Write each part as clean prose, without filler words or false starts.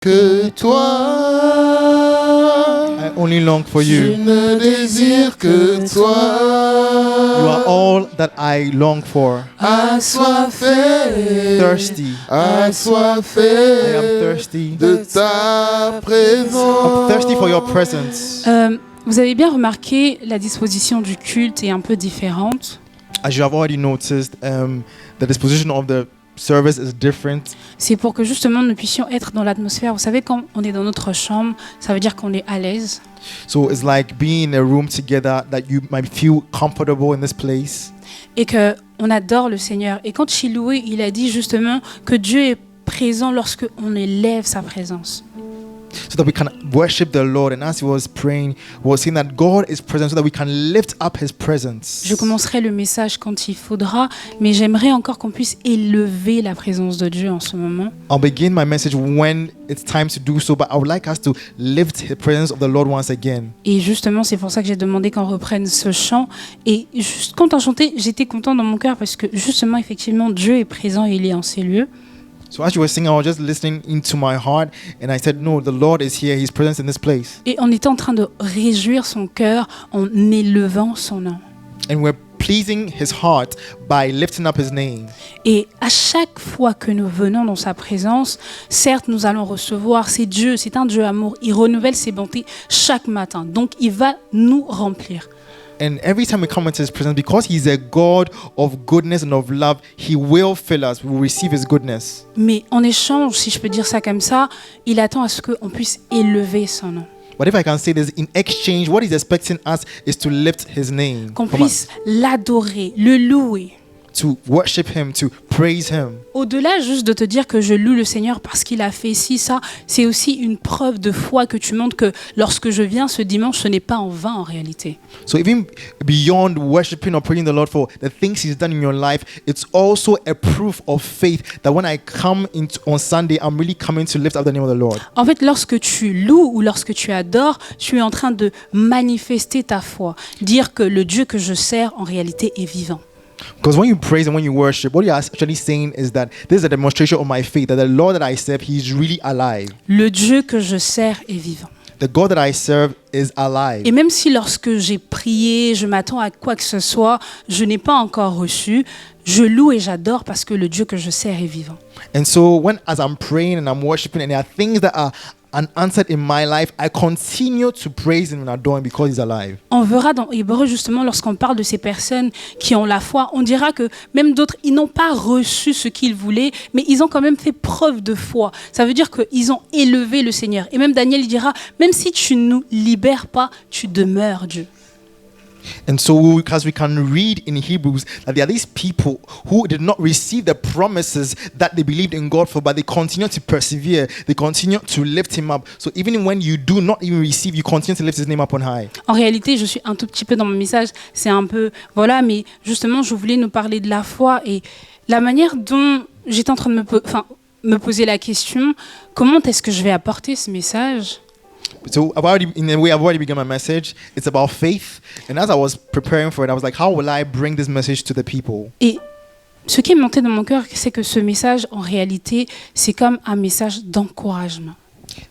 que toi. I only long for Je you. ne désire que You toi. are all that I long for. Assoiffé, Thirsty. assoiffé I am thirsty. de ta I'm présence. thirsty for your presence. Vous avez bien remarqué, la disposition du culte est un peu différente. As you have already noticed, the disposition of the service is different. C'est pour que justement nous puissions être dans l'atmosphère. Vous savez, quand on est dans notre chambre, ça veut dire qu'on est à l'aise. So it's like being in a room together that you might feel comfortable in this place. Et qu'on adore le Seigneur. Et quand Chiloué, il a dit justement que Dieu est présent lorsque on élève sa présence. So that we can worship the Lord. And as he was praying, he was saying that God is present so that we can lift up his presence. Je commencerai le message quand il faudra, mais j'aimerais encore qu'on puisse élever la présence de Dieu en ce moment. I'll begin my message when it's time to do so, but I would like us to lift the presence of the Lord once again. Et justement, c'est pour ça que j'ai demandé qu'on reprenne ce chant. Et juste quand on chantait, j'étais content dans mon cœur parce que justement, effectivement, Dieu est présent et il est en ces lieux. So as you were singing, I was just listening into my heart, and I said, no, the Lord is here. He's present in this place. Et on était en train de réjouir son cœur en élevant son nom. And we're pleasing his heart by lifting up his name. Et à chaque fois que nous venons dans sa présence, certes, nous allons recevoir, c'est Dieu, c'est un Dieu amour. Il renouvelle ses bontés chaque matin. Donc, il va nous remplir. And every time we come into his presence, because he's a God of goodness and of love, he will fill us. We will receive his goodness. Mais en échange, si je peux dire ça comme ça, il attend à ce qu'on puisse élever son nom. But if I can say this, in exchange, what he's expecting us is to lift his name, Qu'on from puisse us, l'adorer, le louer. to worship him, to praise him. Au-delà juste de te dire que je loue le Seigneur parce qu'il a fait ci, ça, c'est aussi une preuve de foi que tu montres que lorsque je viens ce dimanche, ce n'est pas en vain en réalité. So even beyond worshiping or praising the Lord for the things he's done in your life, it's also a proof of faith that when I come on Sunday, I'm really coming to lift up the name of the Lord. En fait, lorsque tu loues ou lorsque tu adores, tu es en train de manifester ta foi. Dire que le Dieu que je sers, en réalité, est vivant. Because when you praise and when you worship, what you're actually saying is that this is a demonstration of my faith, that the Lord that I serve, he's really alive. Le Dieu que je sers est vivant. The God that I serve is alive. Et même si lorsque j'ai prié, je m'attends à quoi que ce soit, je n'ai pas encore reçu, je loue et j'adore parce que le Dieu que je sers est vivant. And so as I'm praying and I'm worshiping and there are things that are unanswered in my life, I continue to praise him and adore him because he's alive. On verra dans Hébreux justement lorsqu'on parle de ces personnes qui ont la foi, on dira que même d'autres, ils n'ont pas reçu ce qu'ils voulaient, mais ils ont quand même fait preuve de foi. Ça veut dire qu'ils ont élevé le Seigneur. Et même Daniel, il dira, même si tu ne nous libères pas, tu demeures Dieu. And so because we can read in Hebrews that there are these people who did not receive the promises that they believed in God for, but they continue to persevere, they continue to lift him up. So even when you do not even receive, you continue to lift his name up on high. En réalité, je suis un tout petit peu dans mon message, c'est un peu, voilà, mais justement, je voulais nous parler de la foi et la manière dont j'étais en train de me poser la question, comment est-ce que je vais apporter ce message ? So in a way, I've already begun my message. It's about faith. And as I was preparing for it, I was like, how will I bring this message to the people? Et ce qui est monté dans mon cœur, c'est que ce message, en réalité, c'est comme un message d'encouragement.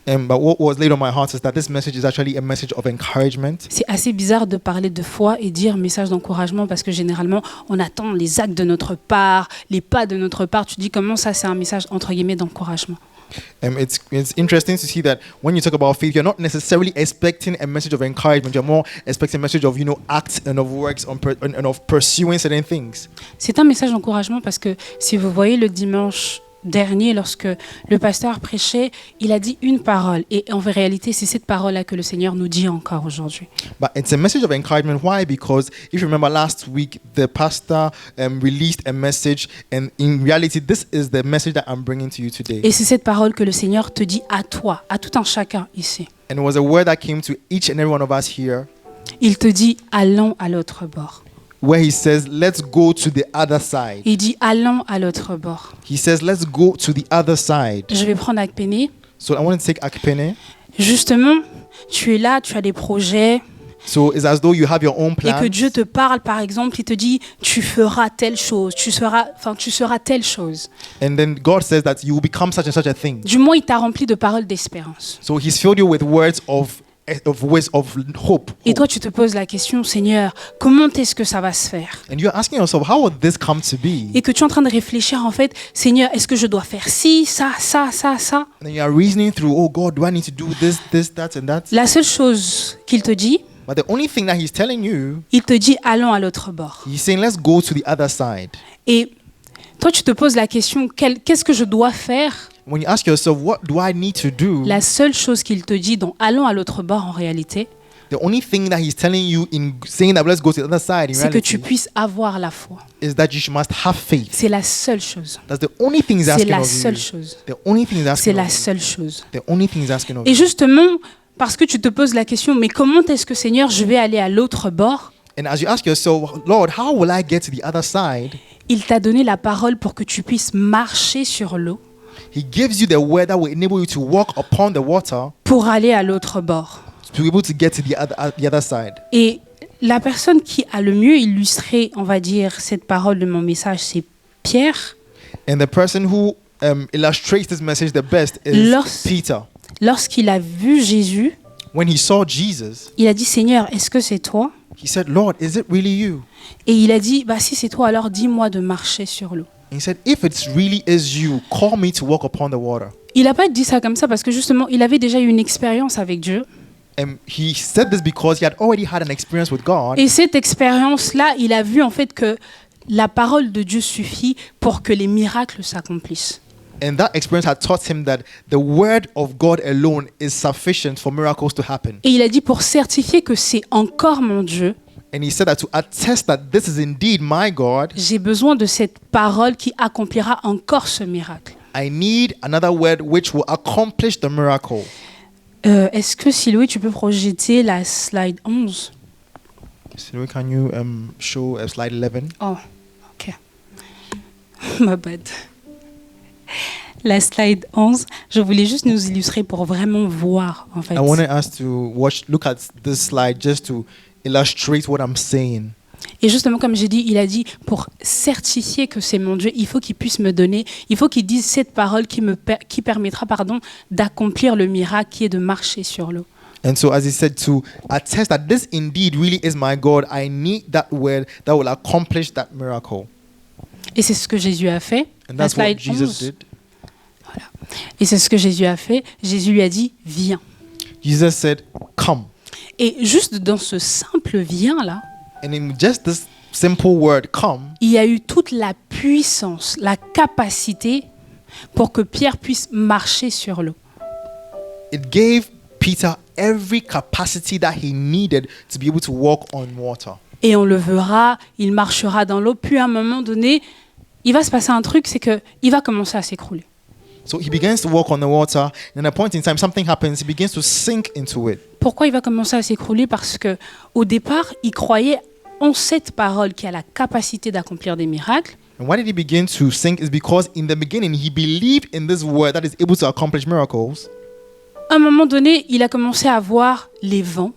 But what was laid on my heart is that this message is actually a message of encouragement. C'est assez bizarre de parler de foi et dire message d'encouragement parce que généralement, on attend les actes de notre part, les pas de notre part. Tu dis comment ça, c'est un message entre guillemets d'encouragement. It's interesting to see that when you talk about faith, you're not necessarily expecting a message of encouragement. You're more expecting a message of, acts and of works and of pursuing certain things. C'est un message d'encouragement parce que si vous voyez le dimanche dernier, lorsque le pasteur prêchait, il a dit une parole. Et en réalité, c'est cette parole-là que le Seigneur nous dit encore aujourd'hui. But it's a message of encouragement. Why? Because if you remember last week, the pastor released a message. And in reality, this is the message that I'm bringing to you today. Et c'est cette parole que le Seigneur te dit à toi, à tout un chacun ici. And it was a word that came to each and every one of us here, Il te dit, allons à l'autre bord. where he says, let's go to the other side. Il dit, allons à l'autre bord. He says, let's go to the other side. Je vais prendre Akpene. So I want to take Akpene. Justement, tu es là, tu as des projets, So it's as though you have your own et que plans. Dieu te parle, par exemple, il te dit tu feras telle chose, tu seras telle chose. And then God says that you will become such and such a thing. Du moins, il t'a rempli de paroles d'espérance. So He's filled you with words of hope. Et toi, tu te poses la question, Seigneur, comment est-ce que ça va se faire? And you're asking yourself, how will this come to be? Et que tu es en train de réfléchir, en fait, Seigneur, est-ce que je dois faire ci, ça? And then you are reasoning through, oh God, do I need to do this, that, and that? La seule chose qu'il te dit, But the only thing that He's telling you, il te dit allons à l'autre bord. He's saying, let's go to the other side. Et toi, tu te poses la question, qu'est-ce que je dois faire? When you ask yourself, what do I need to do? La seule chose qu'il te dit dans allons à l'autre bord, en réalité, The only thing that He's telling you in saying that let's go to the other side in c'est que tu reality puisses avoir la foi. is that you must have faith. C'est la seule chose. That's the only thing He's C'est asking la of seule you. chose. The only thing He's C'est asking la of you. seule chose. The only thing He's asking of Et you. justement, parce que tu te poses la question, mais comment est-ce que, Seigneur, je vais aller à l'autre bord? And as you ask yourself, Lord, how will I get to the other side? Il t'a donné la parole pour que tu puisses marcher sur l'eau He gives you the word that will enable you to walk upon the water pour aller à l'autre bord. to be able to get to the other side. Et la personne qui a le mieux illustré, on va dire, cette parole de mon message, c'est Pierre. And the person who illustrates this message the best is Peter. Lorsqu'il a vu Jésus, When he saw Jesus, il a dit, Seigneur, est-ce que c'est toi? he said, Lord, is it really you? Et il a dit, bah si c'est toi, alors dis-moi de marcher sur l'eau. And he said, if it really is you, call me to walk upon the water. Il n'a pas dit ça comme ça parce que justement, il avait déjà eu une expérience avec Dieu. And he said this because he had already had an experience with God. Et cette expérience-là, il a vu en fait que la parole de Dieu suffit pour que les miracles s'accomplissent. And that experience had taught him that the word of God alone is sufficient for miracles to happen. Et il a dit pour certifier que c'est encore mon Dieu, And he said that to attest that this is indeed my God, j'ai besoin de cette parole qui accomplira encore ce miracle. I need another word which will accomplish the miracle. Est-ce que, Siloué, tu peux projeter la slide 11? So can you show slide 11? Oh, ok. My bad. La slide 11, je voulais juste nous illustrer pour vraiment voir, en fait. I wanted us to look at this slide just to illustrate what I'm saying. Et justement, comme j'ai dit, il a dit, pour certifier que c'est mon Dieu, il faut qu'il puisse me donner, il faut qu'il dise cette parole qui permettra d'accomplir le miracle qui est de marcher sur l'eau. And so as he said, to attest that this indeed really is my God, I need that word that will accomplish that miracle. Et c'est ce que Jésus a fait. And La that's what slide Jesus 11. did. Voilà. Et c'est ce que Jésus a fait. Jésus lui a dit, viens. Jesus said, come. Et juste dans ce simple viens-là, And in just this simple word, come, il y a eu toute la puissance, la capacité pour que Pierre puisse marcher sur l'eau. it gave Peter every capacity that he needed to be able to walk on water. Et on le verra, il marchera dans l'eau, puis à un moment donné, il va se passer un truc, c'est qu'il va commencer à s'écrouler. So he begins to walk on the water, and at a point in time, something happens. He begins to sink into it. Pourquoi il va commencer à s'écrouler? Parce que au départ, il croyait en cette parole qui a la capacité d'accomplir des miracles. And why did he begin to sink? Is because in the beginning, he believed in this word that is able to accomplish miracles. À un moment donné, il a commencé à voir les vents,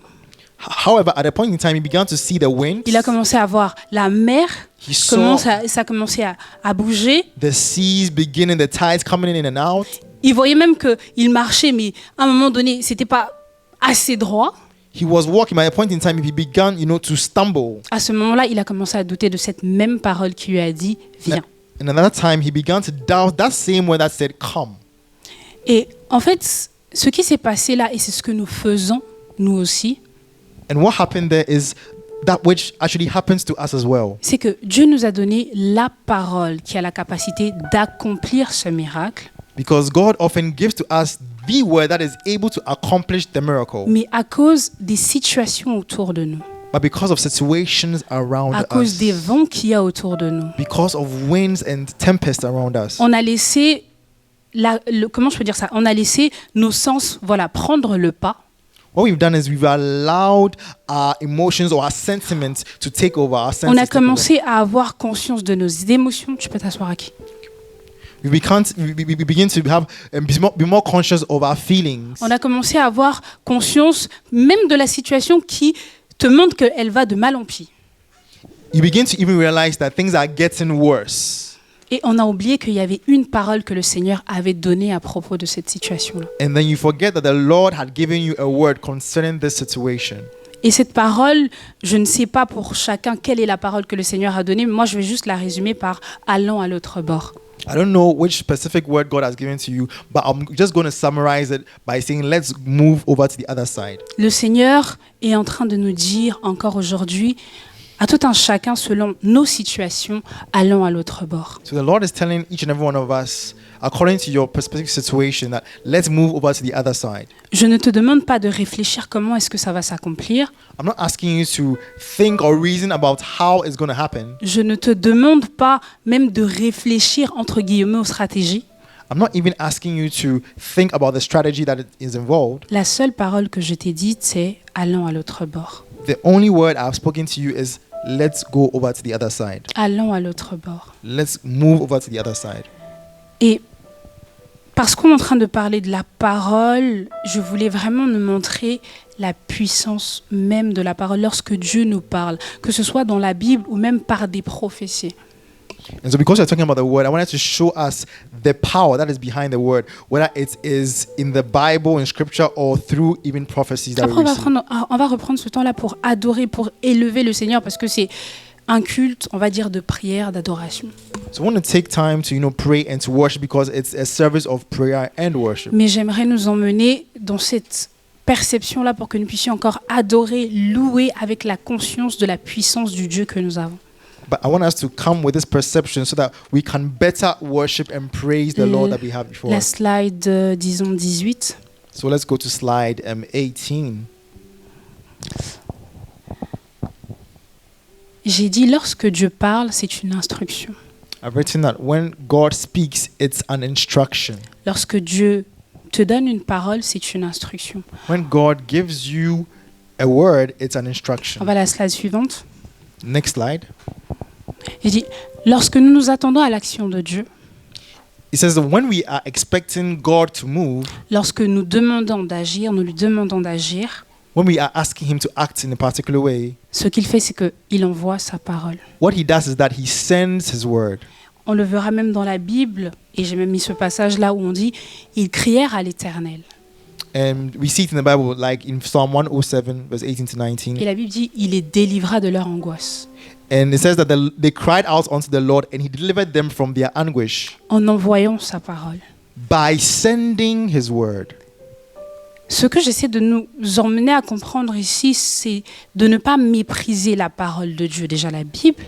However, at a point in time, he began to see the wind. il a commencé à voir la mer, He saw ça a commencé à bouger. the seas beginning, the tides coming in and out. Il voyait même qu'il marchait, mais à un moment donné, c'était pas assez droit. He was walking. By a point in time, he began, to stumble. À ce moment-là, il a commencé à douter de cette même parole qui lui a dit « Viens ». And at that time, he began to doubt that same word that said, come. Et en fait, ce qui s'est passé là, et c'est ce que nous faisons, nous aussi, And what happened there is that which actually happens to us as well. c'est que Dieu nous a donné la parole qui a la capacité d'accomplir ce miracle, Because God often gives to us the word that is able to accomplish the miracle. mais à cause des situations autour de nous, But because of situations around à cause us, des vents qu'il y a autour de nous, because of winds and tempests around us, on a laissé, comment je peux dire ça, on a laissé nos sens prendre le pas. what we've done is we've allowed our emotions or our sentiments to take over our senses. On a commencé à avoir conscience de nos émotions. Tu peux t'asseoir aquí. We begin to have be more conscious of our feelings. On a commencé à avoir conscience même de la situation qui te montre qu'elle va de mal en pis. You begin to even realize that things are getting worse. Et on a oublié qu'il y avait une parole que le Seigneur avait donnée à propos de cette situation-là. And then you forget that the Lord had given you a word concerning this situation. Et cette parole, je ne sais pas pour chacun quelle est la parole que le Seigneur a donnée, mais moi je vais juste la résumer par « allons à l'autre bord ». I don't know which specific word God has given to you, but I'm just going to summarize it by saying, let's move over to the other side. Le Seigneur est en train de nous dire encore aujourd'hui, à tout un chacun selon nos situations, allons à l'autre bord. So the Lord is telling each and every one of us, according to your specific situation, that let's move over to the other side. Je ne te demande pas de réfléchir comment est-ce que ça va s'accomplir. I'm not asking you to think or reason about how it's going to happen. Je ne te demande pas même de réfléchir entre guillemets aux stratégies. I'm not even asking you to think about the strategy that is involved. La seule parole que je t'ai dite, c'est allons à l'autre bord. The only word I've spoken to you is let's go over to the other side. Allons à l'autre bord. Let's move over to the other side. Et parce qu'on est en train de parler de la parole, je voulais vraiment nous montrer la puissance même de la parole lorsque Dieu nous parle, que ce soit dans la Bible ou même par des prophéties. And so because we're talking about the word, I wanted to show us the power that is behind the word, whether it is in the Bible, in scripture, or through even prophecies that we Après, receive. on va reprendre ce temps-là pour adorer, pour élever le Seigneur, parce que c'est un culte, on va dire, de prière, d'adoration. So I want to take time to, pray and to worship because it's a service of prayer and worship. Mais j'aimerais nous emmener dans cette perception-là pour que nous puissions encore adorer, louer avec la conscience de la puissance du Dieu que nous avons. But I want us to come with this perception so that we can better worship and praise the Lord that we have before La us. slide, disons 18. So let's go to slide 18. J'ai dit, lorsque Dieu parle, c'est une instruction. I've written that when God speaks, it's an instruction. Lorsque Dieu te donne une parole, c'est une instruction. When God gives you a word, it's an On instruction. va à la slide suivante. Next slide. J'ai dit, lorsque nous nous attendons à l'action de Dieu, It says that when we are expecting God to move, lorsque nous demandons d'agir, nous lui demandons d'agir, when we are asking Him to act in a particular way, ce qu'il fait, c'est qu'il envoie sa parole. what He does is that He sends His word. On le verra même dans la Bible, et j'ai même mis ce passage là où on dit, ils crièrent à l'Éternel. And we see it in the Bible, like in Psalm 107, verse 18 to Et 19. la Bible dit, il les délivra de leur angoisse, And it says that they cried out unto the Lord, and He delivered them from their anguish en envoyant sa parole. by sending His word. Ce que j'essaie de nous emmener à comprendre ici, c'est de ne pas mépriser la parole de Dieu, déjà la Bible,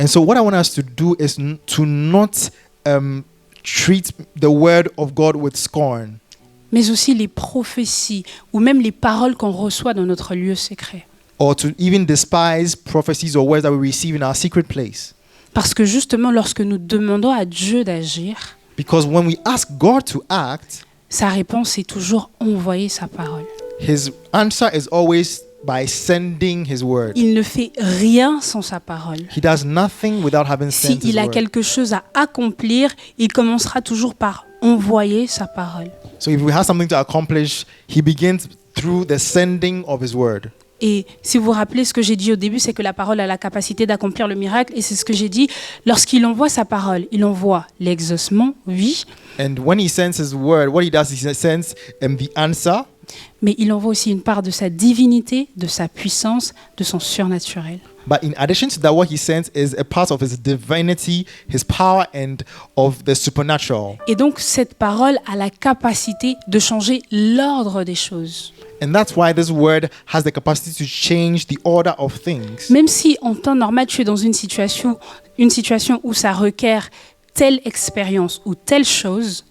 And so, what I want us to do is to not treat the word of God with scorn, mais aussi les prophéties ou même les paroles qu'on reçoit dans notre lieu secret. or to even despise prophecies or words that we receive in our secret place. Parce que justement, lorsque nous demandons à Dieu d'agir, Because when we ask God to act, sa réponse est toujours envoyer sa parole. His answer is always by sending His word. Il ne fait rien sans sa parole. He does nothing without having sent His S'il a word. quelque chose à accomplir, il commencera toujours par envoyer sa parole. So if we have something to accomplish, He begins through the sending of His word. Et si vous vous rappelez ce que j'ai dit au début, c'est que la parole a la capacité d'accomplir le miracle. Et c'est ce que j'ai dit, lorsqu'il envoie sa parole, il envoie l'exaucement, oui, And when He sends His word, what He does is He sends the answer, mais il envoie aussi une part de sa divinité, de sa puissance, de son surnaturel. but in addition to that, what He sends is a part of His divinity, His power, and of the supernatural. Et donc cette parole a la capacité de changer l'ordre des choses. And that's why this word has the capacity to change the order of things. Même si en temps normal, tu es dans une situation où ça requiert telle expérience ou telle chose,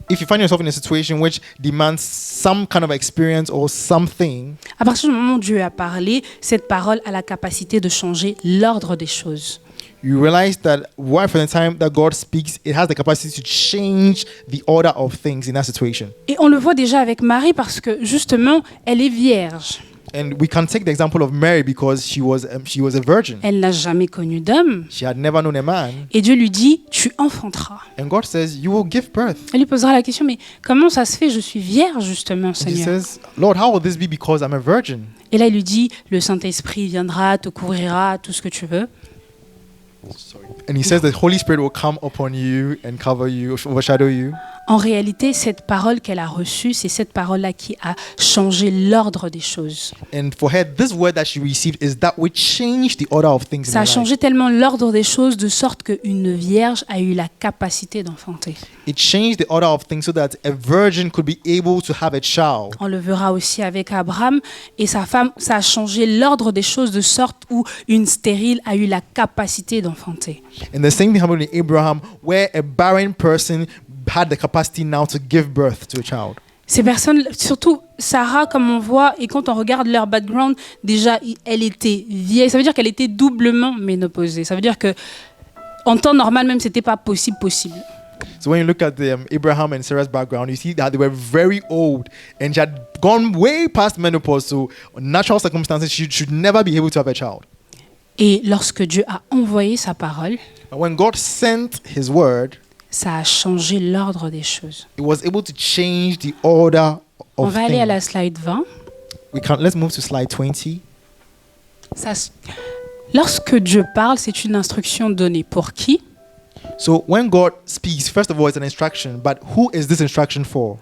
If you find yourself in a situation which demands some kind of experience or something, à partir du moment où Dieu a parlé, cette parole a la capacité de changer l'ordre des choses. you realize that right from the time that God speaks, it has the capacity to change the order of things in that situation. Et on le voit déjà avec Marie parce que justement, elle est vierge. And we can take the example of Mary because she was a virgin. Elle n'a jamais connu d'homme. She had never known a man. Et Dieu lui dit, tu enfanteras. And God says, you will give birth. Elle lui posera la question, mais comment ça se fait? Je suis vierge, justement, And he Seigneur. says, Lord, how will this be because I'm a virgin? Et là, il lui dit, le Saint-Esprit viendra, te couvrira, tout ce que tu veux. And he says the Holy Spirit will come upon you and cover you, overshadow you. En réalité, cette parole qu'elle a reçue, c'est cette parole-là qui a changé l'ordre des choses. And for her, this word that she received is that which changed the order of things in Ça a her life. changé tellement l'ordre des choses de sorte qu'une vierge a eu la capacité d'enfanter. It changed the order of things so that a virgin could be able to have a child. On le verra aussi avec Abraham et sa femme. Ça a changé l'ordre des choses de sorte où une stérile a eu la capacité d'enfanter. And the same thing happened with Abraham, where a barren person had the capacity now to give birth to a child. Ces personnes, surtout Sarah, comme on voit, et quand on regarde leur background, déjà, elle était vieille. Ça veut dire qu'elle était doublement ménopausée. Ça veut dire que en temps normal, même, c'était pas possible. So when you look at Abraham and Sarah's background, you see that they were very old and she had gone way past menopause. So in natural circumstances, she should never be able to have a child. Et lorsque Dieu a envoyé sa parole, But when God sent His word, ça a changé l'ordre des choses. it was able to change the order On of va aller à la things. slide 20. Let's move to slide 20. Lorsque Dieu parle, c'est une instruction donnée pour qui? So when God speaks, first of all, it's an instruction. But who is this instruction for?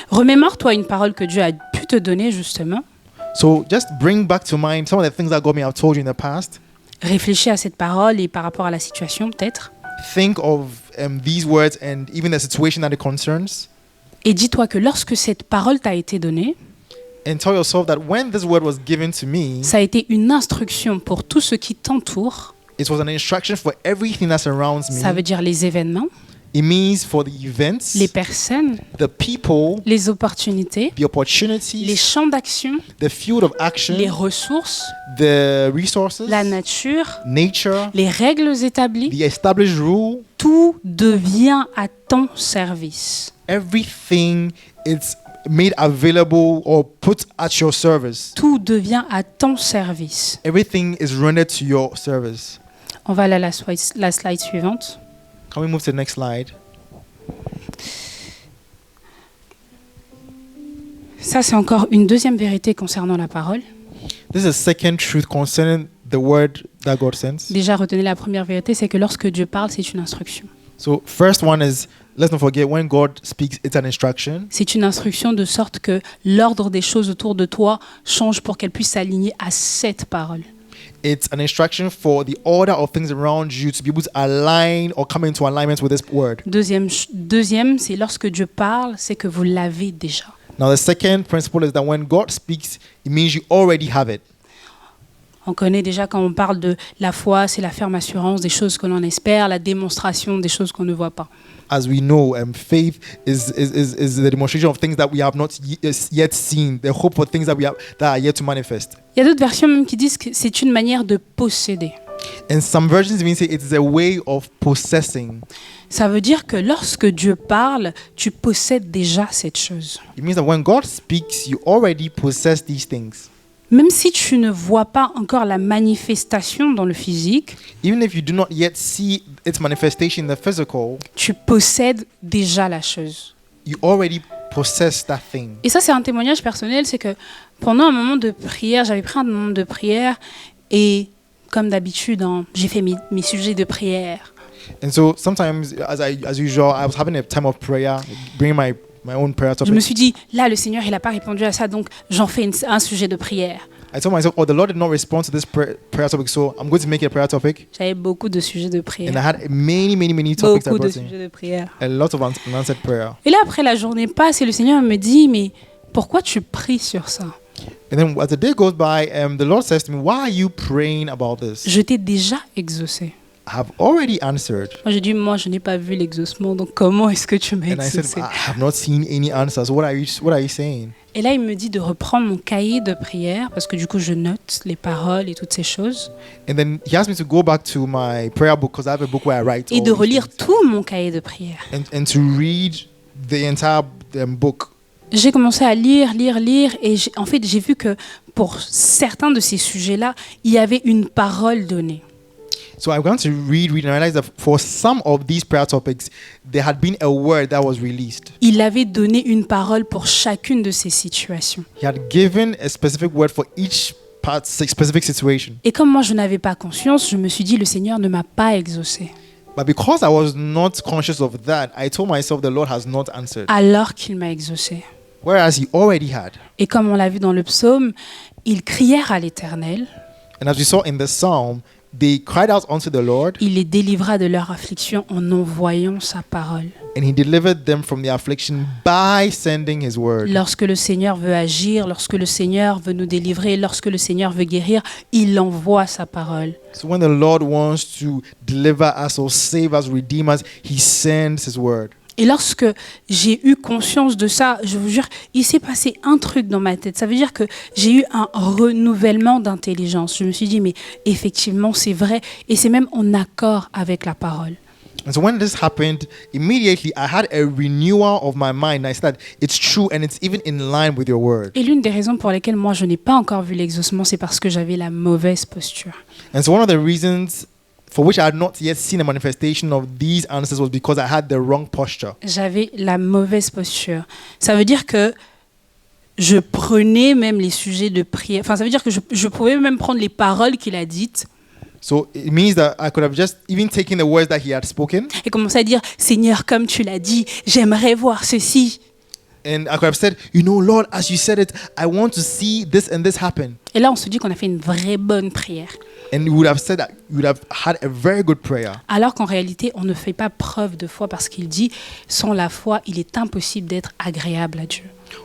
Remémore-toi une parole que Dieu a pu te donner, justement. So just bring back to mind some of the things that God may have told you in the past. Réfléchis à cette parole et par rapport à la situation, peut-être. Think of these words and even the situation that it concerns. Et dis-toi que lorsque cette parole t'a été donnée, And tell yourself that when this word was given to me, ça a été une instruction pour tout ce qui t'entoure. it was an instruction for everything that surrounds me. Ça veut dire les événements, It means for the events, les personnes, the people, les opportunités, the opportunities, les champs d'action, the field of action, les ressources, the resources, la nature, nature, les règles établies. the established rule. Tout devient à ton service. Everything is made available or put at your service. Tout devient à ton service. Everything is rendered to your service. On va aller à la slide suivante. Can we move to the next slide? Ça, c'est encore une deuxième vérité concernant la parole. This is a second truth concerning the word that God sends. Déjà, retenez la première vérité, c'est que lorsque Dieu parle, c'est une instruction. So first one is, let's not forget, when God speaks, it's an instruction. C'est une instruction de sorte que l'ordre des choses autour de toi change pour qu'elle puisse s'aligner à cette parole. It's an instruction for the order of things around you to be able to align or come into alignment with this word. Deuxième, c'est lorsque Dieu parle, c'est que vous l'avez déjà. Now the second principle is that when God speaks, it means you already have it. On connaît déjà quand on parle de la foi, c'est la ferme assurance des choses que l'on espère, la démonstration des choses qu'on ne voit pas. As we know, faith is the demonstration of things that we have not yet seen, the hope for things that are yet to manifest. Il y a d'autres versions même qui disent que c'est une manière de posséder. And some versions even say it's a way of possessing. Ça veut dire que lorsque Dieu parle, tu possèdes déjà cette chose. It means that when God speaks, you already possess these things. Même si tu ne vois pas encore la manifestation dans le physique, Even if you do not yet see its manifestation in the physical, tu possèdes déjà la chose. you already possess that thing. Et ça, c'est un témoignage personnel, c'est que pendant un moment de prière, j'avais pris un moment de prière et comme d'habitude, j'ai fait mes sujets de prière. And so sometimes, as usual, I was having a time of prayer, bringing my own prayer Je me topic. suis dit, là, le Seigneur, il n'a pas répondu à ça, donc j'en fais un sujet de prière. I told myself, oh, the Lord did not respond to this prayer topic, so I'm going to make it a prayer topic. J'avais beaucoup de sujets de And I prière. had many topics I Beaucoup de brought in. sujets de prière. A lot of unanswered prayer. Et là, après la journée passe et le Seigneur me dit, mais pourquoi tu pries sur ça? And then as the day goes by, the Lord says to me, why are you praying about this? Je t'ai déjà exaucé. I have already answered. Moi, j'ai dit, moi, je n'ai pas vu l'exaucement, donc comment est-ce que tu m'as And I said, exaucé? I have not seen any answers. What are you saying? Et là, il me dit de reprendre mon cahier de prière, parce que du coup, je note les paroles et toutes ces choses, And then he asked me to go back to my prayer book because I have a book where I write. et all de these relire things. tout mon cahier de prière. And to read the entire book. J'ai commencé à lire, et en fait, j'ai vu que pour certains de ces sujets-là, il y avait une parole donnée. So I began to read, and I realized that for some of these prayer topics, there had been a word that was released. Il avait donné une parole pour chacune de ces situations. He had given a specific word for each specific situation. Et comme moi, je n'avais pas conscience, je me suis dit, le Seigneur ne m'a pas exaucé. But because I was not conscious of that, I told myself the Lord has not answered. Alors qu'il m'a exaucé. Whereas he already had. Et comme on l'a vu dans le psaume, ils crièrent à l'Éternel. And as we saw in the psalm, they cried out unto the Lord, Il les délivra de leur affliction en envoyant sa parole. and he delivered them from their affliction by sending his word. Lorsque le Seigneur veut agir, lorsque le Seigneur veut nous délivrer, lorsque le Seigneur veut guérir, il envoie sa parole. So when the Lord wants to deliver us or save us, redeem us, he sends his word. Et lorsque j'ai eu conscience de ça, je vous jure, il s'est passé un truc dans ma tête. Ça veut dire que j'ai eu un renouvellement d'intelligence. Je me suis dit, mais effectivement, c'est vrai. Et c'est même en accord avec la parole. And so when this happened, immediately I had a renewal of my mind. I said, it's true and it's even in line with your word. Et l'une des raisons pour lesquelles moi, je n'ai pas encore vu l'exaucement, c'est parce que j'avais la mauvaise posture. And so one of the reasons for which I had not yet seen a manifestation of these answers was because I had the wrong posture. J'avais la mauvaise posture. Ça veut dire que je prenais même les sujets de prière. Enfin, ça veut dire que je pouvais même prendre les paroles qu'il a dites So it means that I could have just even taken the words that he had spoken, et commencer à dire, Seigneur, comme tu l'as dit, j'aimerais voir ceci. and I could have said, you know, Lord, as you said it, I want to see this and this happen. Et là, on se dit qu'on a fait une vraie bonne prière. And you would have said that you would have had a very good prayer. Alors qu'en réalité, on ne fait pas preuve de foi parce qu'il dit, sans la foi, il est impossible d'être agréable à Dieu.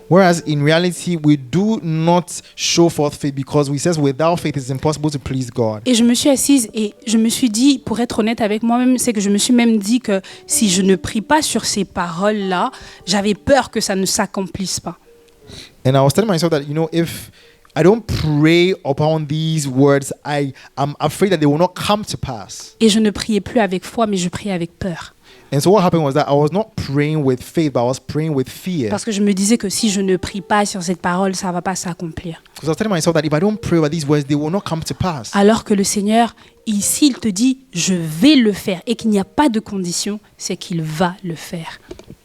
Whereas in reality, we do not show forth faith because we says without faith it's impossible to please God. Et je me suis assise et je me suis dit, pour être honnête avec moi-même, c'est que je me suis même dit que si je ne prie pas sur ces paroles-là, j'avais peur que ça ne s'accomplisse pas. And I was telling myself that, you know, if I don't pray upon these words, I am afraid that they will not come to pass. Et je ne priais plus avec foi, mais je priais avec peur. And so what happened was that I was not praying with faith, but I was praying with fear. Parce que je me disais que si je ne prie pas sur cette parole, ça ne va pas s'accomplir. Because I was telling myself that if I don't pray over these words, they will not come to pass. Alors que le Seigneur, ici, il te dit, je vais le faire et qu'il n'y a pas de condition, c'est qu'il va le faire.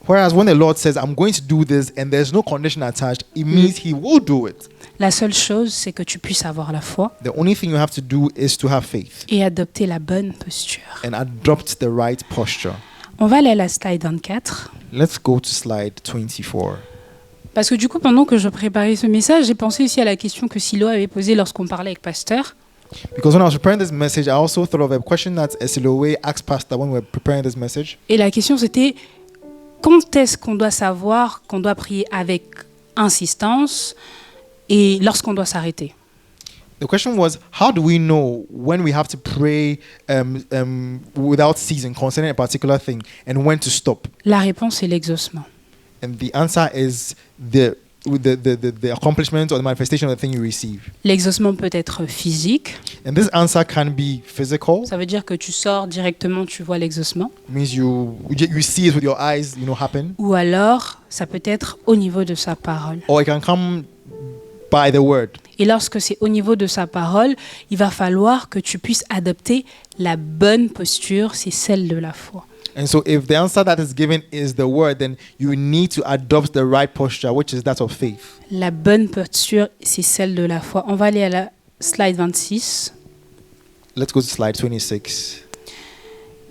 Whereas when the Lord says, I'm going to do this, and there's no condition attached, it means he will do it. La seule chose, c'est que tu puisses avoir la foi The only thing you have to do is to have faith et adopter la bonne posture. and adopt the right posture. On va aller à la slide 24. Let's go to slide 24. Parce que du coup, pendant que je préparais ce message, j'ai pensé aussi à la question que Silo avait posée lorsqu'on parlait avec Pasteur. Because when I was preparing this message, I also thought of a question that Esilowe asked Pastor when we were preparing this message. Et la question, c'était quand est-ce qu'on doit savoir qu'on doit prier avec insistance et lorsqu'on doit s'arrêter? The question was, how do we know when we have to pray without ceasing concerning a particular thing and when to stop? La réponse est l'exaucement. And the answer is the accomplishment or the manifestation of the thing you receive. L'exaucement peut être physique. And this answer can be physical. Ça veut dire que tu sors directement, tu vois l'exaucement. It means you see it with your eyes, happen. Ou alors, ça peut être au niveau de sa parole. Or it can come by the word. Et lorsque c'est au niveau de sa parole, il va falloir que tu puisses adopter la bonne posture, c'est celle de la foi. And so if the answer that is given is the word, then you need to adopt the right posture, which is that of faith. La bonne posture, c'est celle de la foi. On va aller à la slide 26. Let's go to slide 26.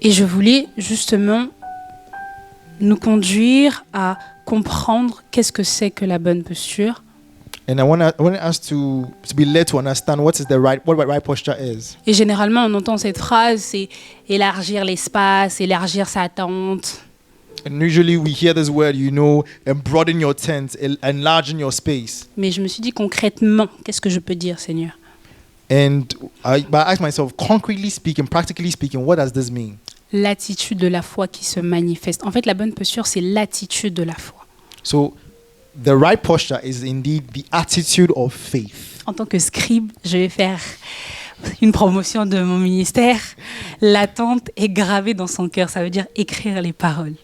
Et je voulais justement nous conduire à comprendre qu'est-ce que c'est que la bonne posture. And I want us to be led to understand what the right posture is. Et généralement, on entend cette phrase, c'est élargir l'espace, élargir sa tente. And usually we hear this word, broaden your tent, enlarging your space. Mais je me suis dit concrètement, qu'est-ce que je peux dire, Seigneur? And I asked myself, concretely speaking, practically speaking, what does this mean? L'attitude de la foi qui se manifeste. En fait, la bonne posture, c'est l'attitude de la foi. So the right posture is indeed the attitude of faith. En tant que scribe, je vais faire une promotion de mon ministère, l'attente est gravée dans son cœur. Ça veut dire écrire les paroles.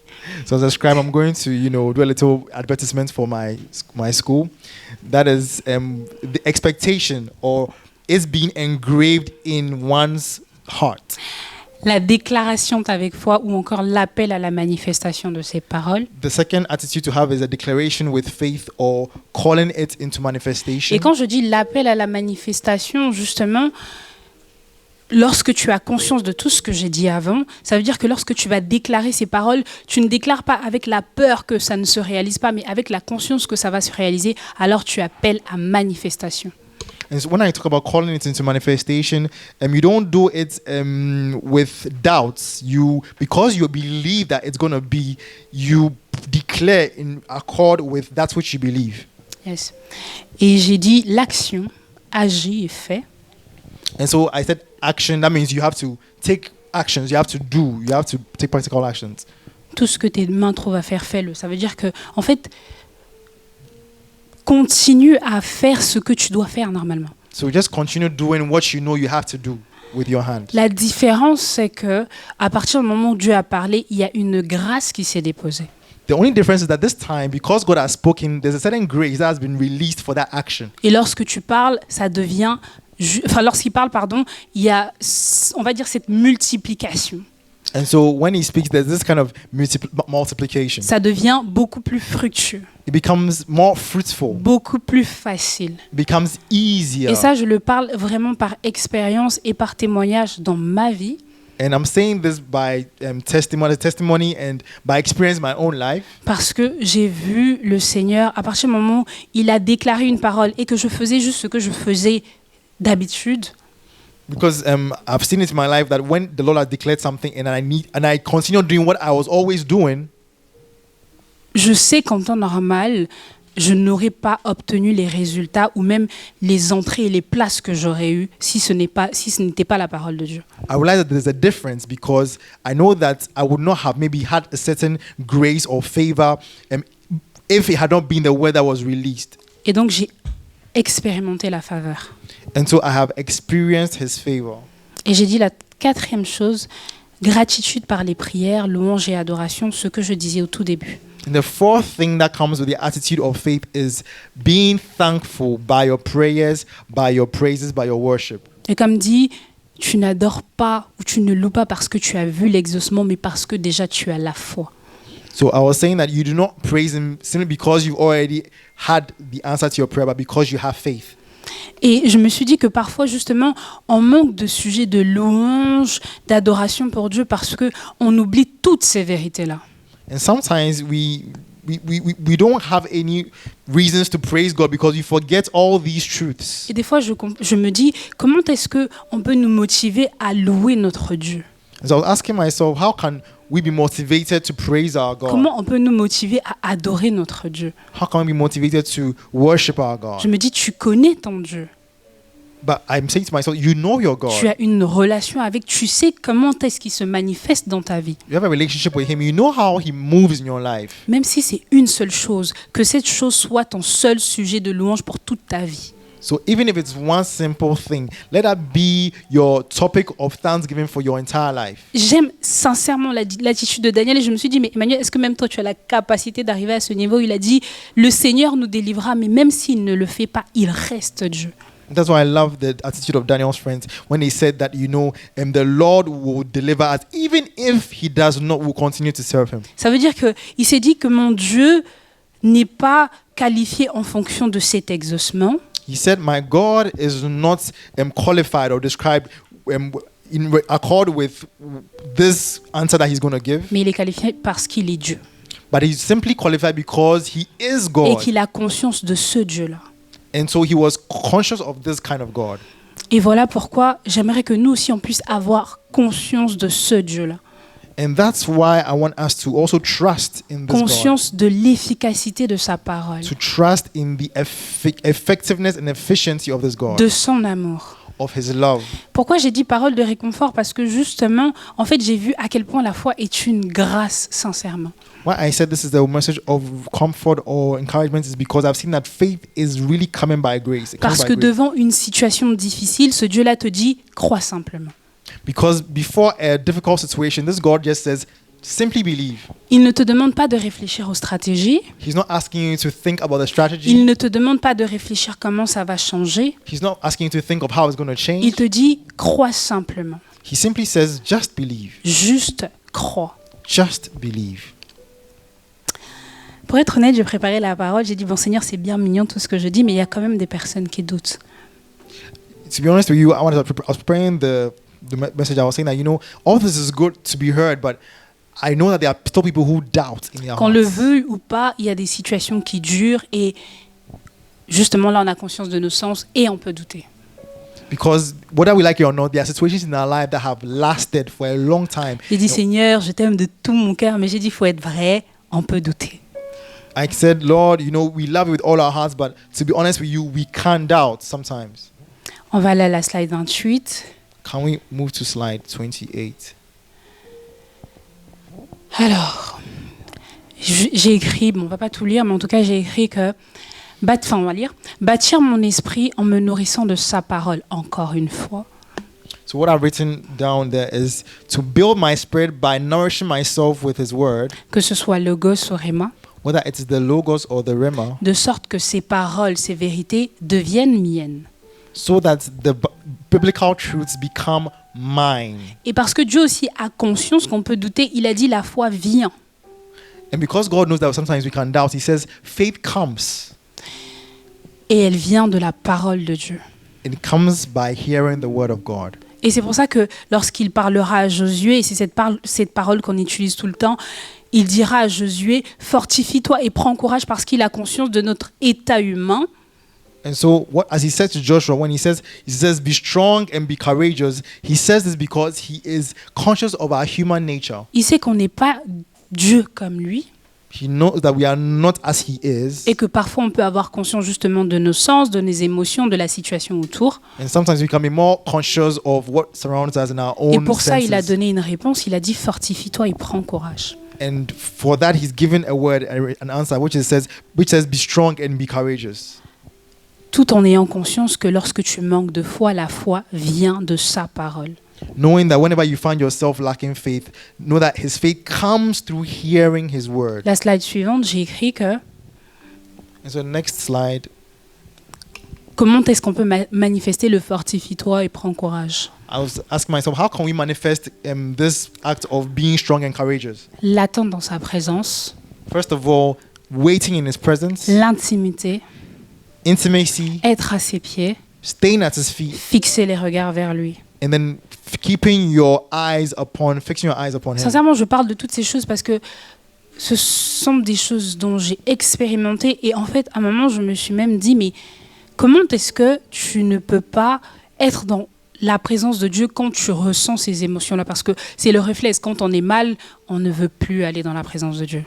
So as a scribe, I'm going to, do a little advertisement for my school. That is the expectation, or it's being engraved in one's heart. La déclaration avec foi ou encore l'appel à la manifestation de ces paroles. The second attitude to have is a declaration with faith, or calling it into manifestation. Et quand je dis l'appel à la manifestation, justement, lorsque tu as conscience de tout ce que j'ai dit avant, ça veut dire que lorsque tu vas déclarer ces paroles, tu ne déclares pas avec la peur que ça ne se réalise pas, mais avec la conscience que ça va se réaliser, alors tu appelles à manifestation. And so when I talk about calling it into manifestation, you don't do it with doubts. Because you believe that it's going to be, you declare in accord with that which you believe. Yes. Et j'ai dit l'action, agit et fait. And so I said action, that means you have to take actions, you have to take practical actions. Tout ce que tes mains trouvent à faire, fais-le. Ça veut dire que, en fait, continue à faire ce que tu dois faire normalement. So just continue doing what you know you have to do with your hand. La différence, c'est que à partir du moment où Dieu a parlé, il y a une grâce qui s'est déposée. The only difference is that this time, because God has spoken, there's a certain grace that has been released for that action. Et lorsque tu parles, ça devient, lorsqu'il parle, il y a, on va dire, cette multiplication. And so when he speaks, there's this kind of multiplication. Ça devient beaucoup plus fructueux, It becomes more fruitful. beaucoup plus facile. It becomes easier. Et ça, je le parle vraiment par expérience et par témoignage dans ma vie. And I'm saying this by testimony and by experience in my own life. Parce que j'ai vu le Seigneur, à partir du moment où il a déclaré une parole et que je faisais juste ce que je faisais d'habitude. Because I've seen it in my life that when the Lord has declared something and I continue doing what I was always doing, Je sais qu'en temps normal, je n'aurais pas obtenu les résultats ou même les entrées et les places que j'aurais eues si ce n'était pas la parole de Dieu. I realize that there's a difference, because I know that I would not have maybe had a certain grace or favor if it had not been the word that was released. Et donc j'ai expérimenté la faveur. And so I have experienced his favor. Et j'ai dit la quatrième chose, gratitude par les prières, louanges et adoration, ce que je disais au tout début. And the fourth thing that comes with the attitude of faith is being thankful by your prayers, by your praises, by your worship. Et comme dit, tu n'adores pas ou tu ne loues pas parce que tu as vu l'exaucement, mais parce que déjà tu as la foi. So I was saying that you do not praise him simply because you've already had the answer to your prayer, but because you have faith. Et je me suis dit que parfois, justement, on manque de sujets de louange, d'adoration pour Dieu parce qu'on oublie toutes ces vérités-là. And sometimes we don't have any reasons to praise God because we forget all these truths. Et des fois, je me dis, comment est-ce qu'on peut nous motiver à louer notre Dieu? So I was asking myself, how can we be motivated to praise our God? Comment on peut nous motiver à adorer notre Dieu? How can we be motivated to worship our God? Je me dis, tu connais ton Dieu. But I'm saying to myself, you know your God. Tu as une relation avec, tu sais comment est-ce qu'il se manifeste dans ta vie. You have a relationship with him. You know how he moves in your life. Même si c'est une seule chose, que cette chose soit ton seul sujet de louange pour toute ta vie. So even if it's one simple thing, let that be your topic of thanksgiving for your entire life. J'aime sincèrement l'attitude de Daniel et je me suis dit, mais Emmanuel, est-ce que même toi tu as la capacité d'arriver à ce niveau où il a dit, le Seigneur nous délivrera, mais même s'il ne le fait pas, il reste Dieu. That's why I love the attitude of Daniel's friends when he said that, the Lord will deliver us, even if he does not, we'll continue to serve him. Ça veut dire qu'il s'est dit que mon Dieu n'est pas qualifié en fonction de cet exaucement. He said, my God is not qualified or described in accord with this answer that he's going to give. Mais il est qualifié parce qu'il est Dieu. But he's simply qualified because he is Et God. qu'il a conscience de ce Dieu-là. And so he was conscious of this kind of God. Et voilà pourquoi j'aimerais que nous aussi on puisse avoir conscience de ce Dieu-là. And that's why I want us to also trust in this God. Conscience de l'efficacité de sa parole, To trust in the effectiveness and efficiency of this God. de son amour, of His love. Pourquoi j'ai dit parole de réconfort? Parce que justement, en fait, j'ai vu à quel point la foi est une grâce, sincèrement. Why I said this is the message of comfort or encouragement is because I've seen that faith is really coming by grace. It comes Parce by que grace. devant une situation difficile, ce Dieu-là te dit, crois simplement. Because before a difficult situation, this God just says, simply believe. Il ne te demande pas de réfléchir aux stratégies. He's not asking you to think about the Il strategy. ne te demande pas de réfléchir comment ça va changer. He's not asking you to think of how it's going to Il change. te dit, crois simplement. He simply says, just believe. Juste crois. Just believe. Pour être honnête, j'ai préparé la parole. J'ai dit, bon Seigneur, c'est bien mignon tout ce que je dis, mais il y a quand même des personnes qui doutent. To be honest with you, I was preparing the message. I was saying that, all this is good to be heard, but I know that there are still people who doubt in their Qu'on le hearts. veuille ou pas, il y a des situations qui durent et justement là, on a conscience de nos sens et on peut douter. Because whether we like it or not, there are situations in our life that have lasted for a long time. J'ai dit, Seigneur, je t'aime de tout mon cœur, mais j'ai dit, il faut être vrai, on peut douter. I said, Lord, we love you with all our hearts, but to be honest with you, we can doubt sometimes. On va aller à la slide 28. Can we move to slide 28? Alors, j'ai écrit, bon, on va pas tout lire, mais en tout cas, j'ai écrit que, on va lire, bâtir mon esprit en me nourrissant de sa parole, encore une fois. So what I've written down there is to build my spirit by nourishing myself with His word, Que ce soit Logos ou Rhéma, whether it's the Logos or the Rhema, de sorte que ces paroles, ces vérités deviennent miennes. so that the biblical truths become mine. Et parce que Dieu aussi a conscience qu'on peut douter, il a dit la foi vient. And because God knows that sometimes we can doubt, He says, faith comes. Et elle vient de la parole de Dieu. It comes by hearing the word of God. Et c'est pour ça que lorsqu'il parlera à Josué, et c'est cette parole qu'on utilise tout le temps, il dira à Josué, fortifie-toi et prends courage parce qu'il a conscience de notre état humain. And so, as He said to Joshua, when He says, be strong and be courageous, He says this because He is conscious of our human nature. Il sait qu'on n'est pas Dieu comme lui He knows that we are not as He is. et que parfois on peut avoir conscience justement de nos sens, de nos émotions, de la situation autour. And sometimes we can be more conscious of what surrounds us in our Et own pour ça, il a senses. donné une réponse. Il a dit fortifie-toi et prends courage. And for that, He's given a word, an answer, which says, be strong and be courageous. Tout en ayant conscience que lorsque tu manques de foi, la foi vient de sa parole. Knowing that whenever you find yourself lacking faith, know that His faith comes through hearing His word. La slide suivante, j'ai écrit que And so next slide, comment est-ce qu'on peut manifester le fortifie-toi et prends courage? I was asking myself, how can we manifest this act of being strong and courageous? L'attendre dans sa présence, First of all, waiting in His presence, l'intimité, intimacy, être à ses pieds, staying at His feet, fixer les regards vers lui. and then fixing your eyes upon Him. Sincèrement, je parle de toutes ces choses parce que ce sont des choses dont j'ai expérimenté et en fait, à un moment, je me suis même dit, mais comment est-ce que tu ne peux pas être dans la présence de Dieu quand tu ressens ces émotions-là? Parce que c'est le réflexe. Quand on est mal, on ne veut plus aller dans la présence de Dieu.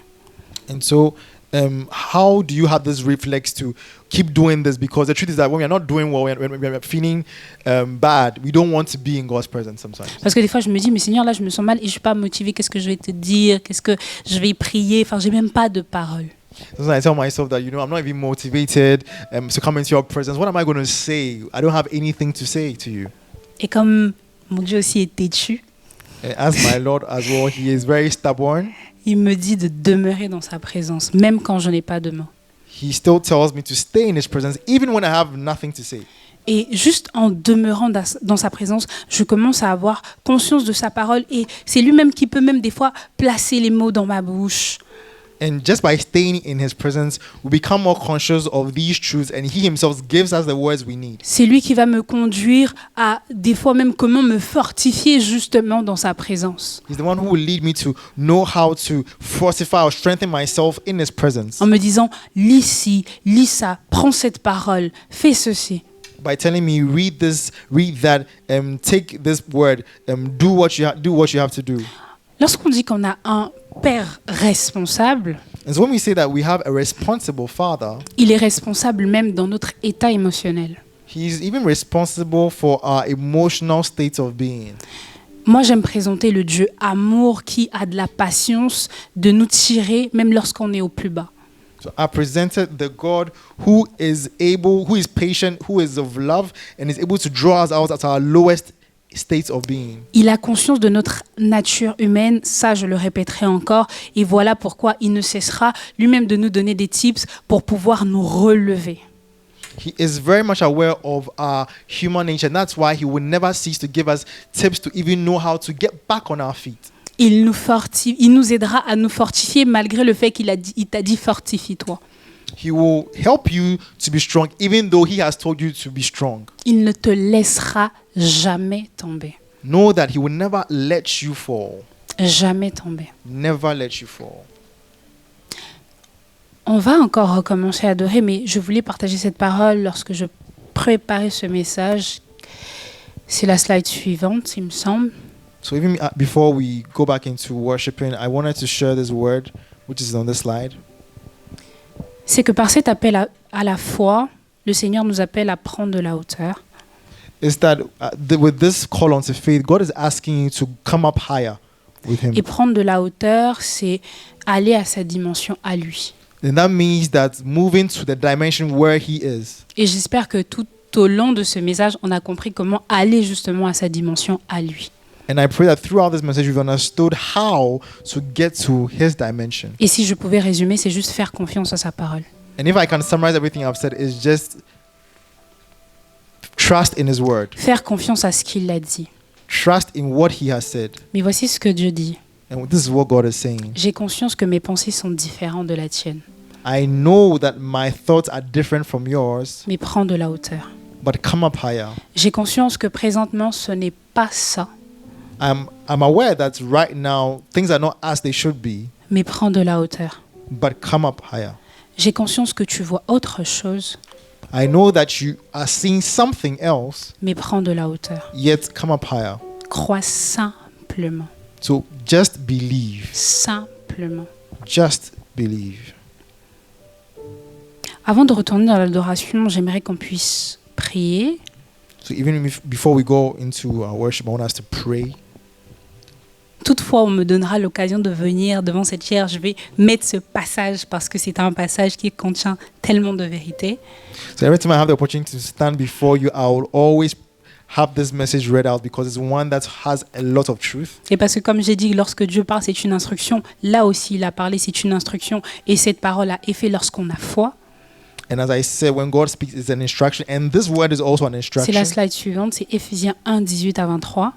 And so, how do you have this reflex to keep doing this? Because the truth is that when we are not doing well, when we are feeling bad, we don't want to be in God's presence sometimes. Parce que des fois, je me dis, mais Seigneur, là, je me sens mal et je ne suis pas motivée. Qu'est-ce que je vais te dire? Qu'est-ce que je vais prier? Enfin, je n'ai même pas de parole. Sometimes I tell myself that, I'm not even motivated to come into your presence. What am I going to say? I don't have anything to say to you. Et comme mon Dieu aussi est têtu, And as my Lord as well, He is very stubborn. il me dit de demeurer dans sa présence, même quand je n'ai pas de mots. He still tells me to stay in His presence, even when I have nothing to say. Et juste en demeurant dans sa présence, je commence à avoir conscience de sa parole. Et c'est lui-même qui peut même des fois placer les mots dans ma bouche. And just by staying in His presence, we become more conscious of these truths, and He Himself gives us the words we need. C'est lui qui va me conduire à des fois même comment me fortifier justement dans sa présence. He's the one who will lead me to know how to fortify or strengthen myself in His presence. En me disant, lis ci, lis ça, prends cette parole, fais ceci. By telling me, read this, read that, take this word, do what you have to do. Lorsqu'on dit qu'on a un père responsable, And so when we say that we have a responsible Father, il est responsable même dans notre état émotionnel. He's even responsible for our emotional state of being. Moi, j'aime présenter le Dieu amour qui a de la patience de nous tirer même lorsqu'on est au plus bas. So I presented the God who is able, who is patient, who is of love, and is able to draw us out at our lowest state of being. Il a conscience de notre nature humaine, ça je le répéterai encore, et voilà pourquoi il ne cessera lui-même de nous donner des tips pour pouvoir nous relever. He is very much aware of our human nature, and that's why he will never cease to give us tips to even know how to get back on our feet. Il nous aidera à nous fortifier malgré le fait il t'a dit fortifie-toi. He will help you to be strong, even though he has told you to be strong. Il ne te laissera jamais tomber. Know that he will never let you fall. Jamais tomber. Never let you fall. On va encore recommencer à adorer, mais je voulais partager cette parole lorsque je préparais ce message. C'est la slide suivante, il me semble. So even before we go back into worshiping, I wanted to share this word, which is on the slide. C'est que par cet appel à la foi, le Seigneur nous appelle à prendre de la hauteur. Is that with this call onto faith, God is asking you to come up higher with Him. Et prendre de la hauteur, c'est aller à sa dimension à lui. And that means that moving to the dimension where He is. Et j'espère que tout au long de ce message, on a compris comment aller justement à sa dimension à lui. And I pray that throughout this message, we've understood how to get to His dimension. Et si je pouvais résumer, c'est juste faire confiance à sa parole. And if I can summarize everything I've said, is just trust in His word. Faire confiance à ce qu'il a dit. Trust in what He has said. Mais voici ce que Dieu dit. And this is what God is saying. J'ai conscience que mes pensées sont différentes de la tienne. I know that my thoughts are different from yours, Mais prends de la hauteur. but come up higher. J'ai conscience que présentement, ce n'est pas ça. I'm aware that right now things are not as they should be, Mais prends de la hauteur. but come up higher. J'ai conscience que tu vois autre chose. I know that you are seeing something else, Mais prends de la hauteur. yet come up higher. Crois simplement. So just believe. Simplement. Just believe. Avant de retourner dans l'adoration, j'aimerais qu'on puisse prier. So even before we go into our worship, I want us to pray. Toutefois, on me donnera l'occasion de venir devant cette chaire. Je vais mettre ce passage parce que c'est un passage qui contient tellement de vérité. So every time I have the opportunity to stand before you, I will always have this message read out because it's one that has a lot of truth. Et parce que comme j'ai dit, lorsque Dieu parle, c'est une instruction. Là aussi, il a parlé, c'est une instruction. Et cette parole a effet lorsqu'on a foi. And as I said, when God speaks, it's an instruction. And this word is also an C'est instruction. la slide suivante, c'est Éphésiens 1, 18 à 23.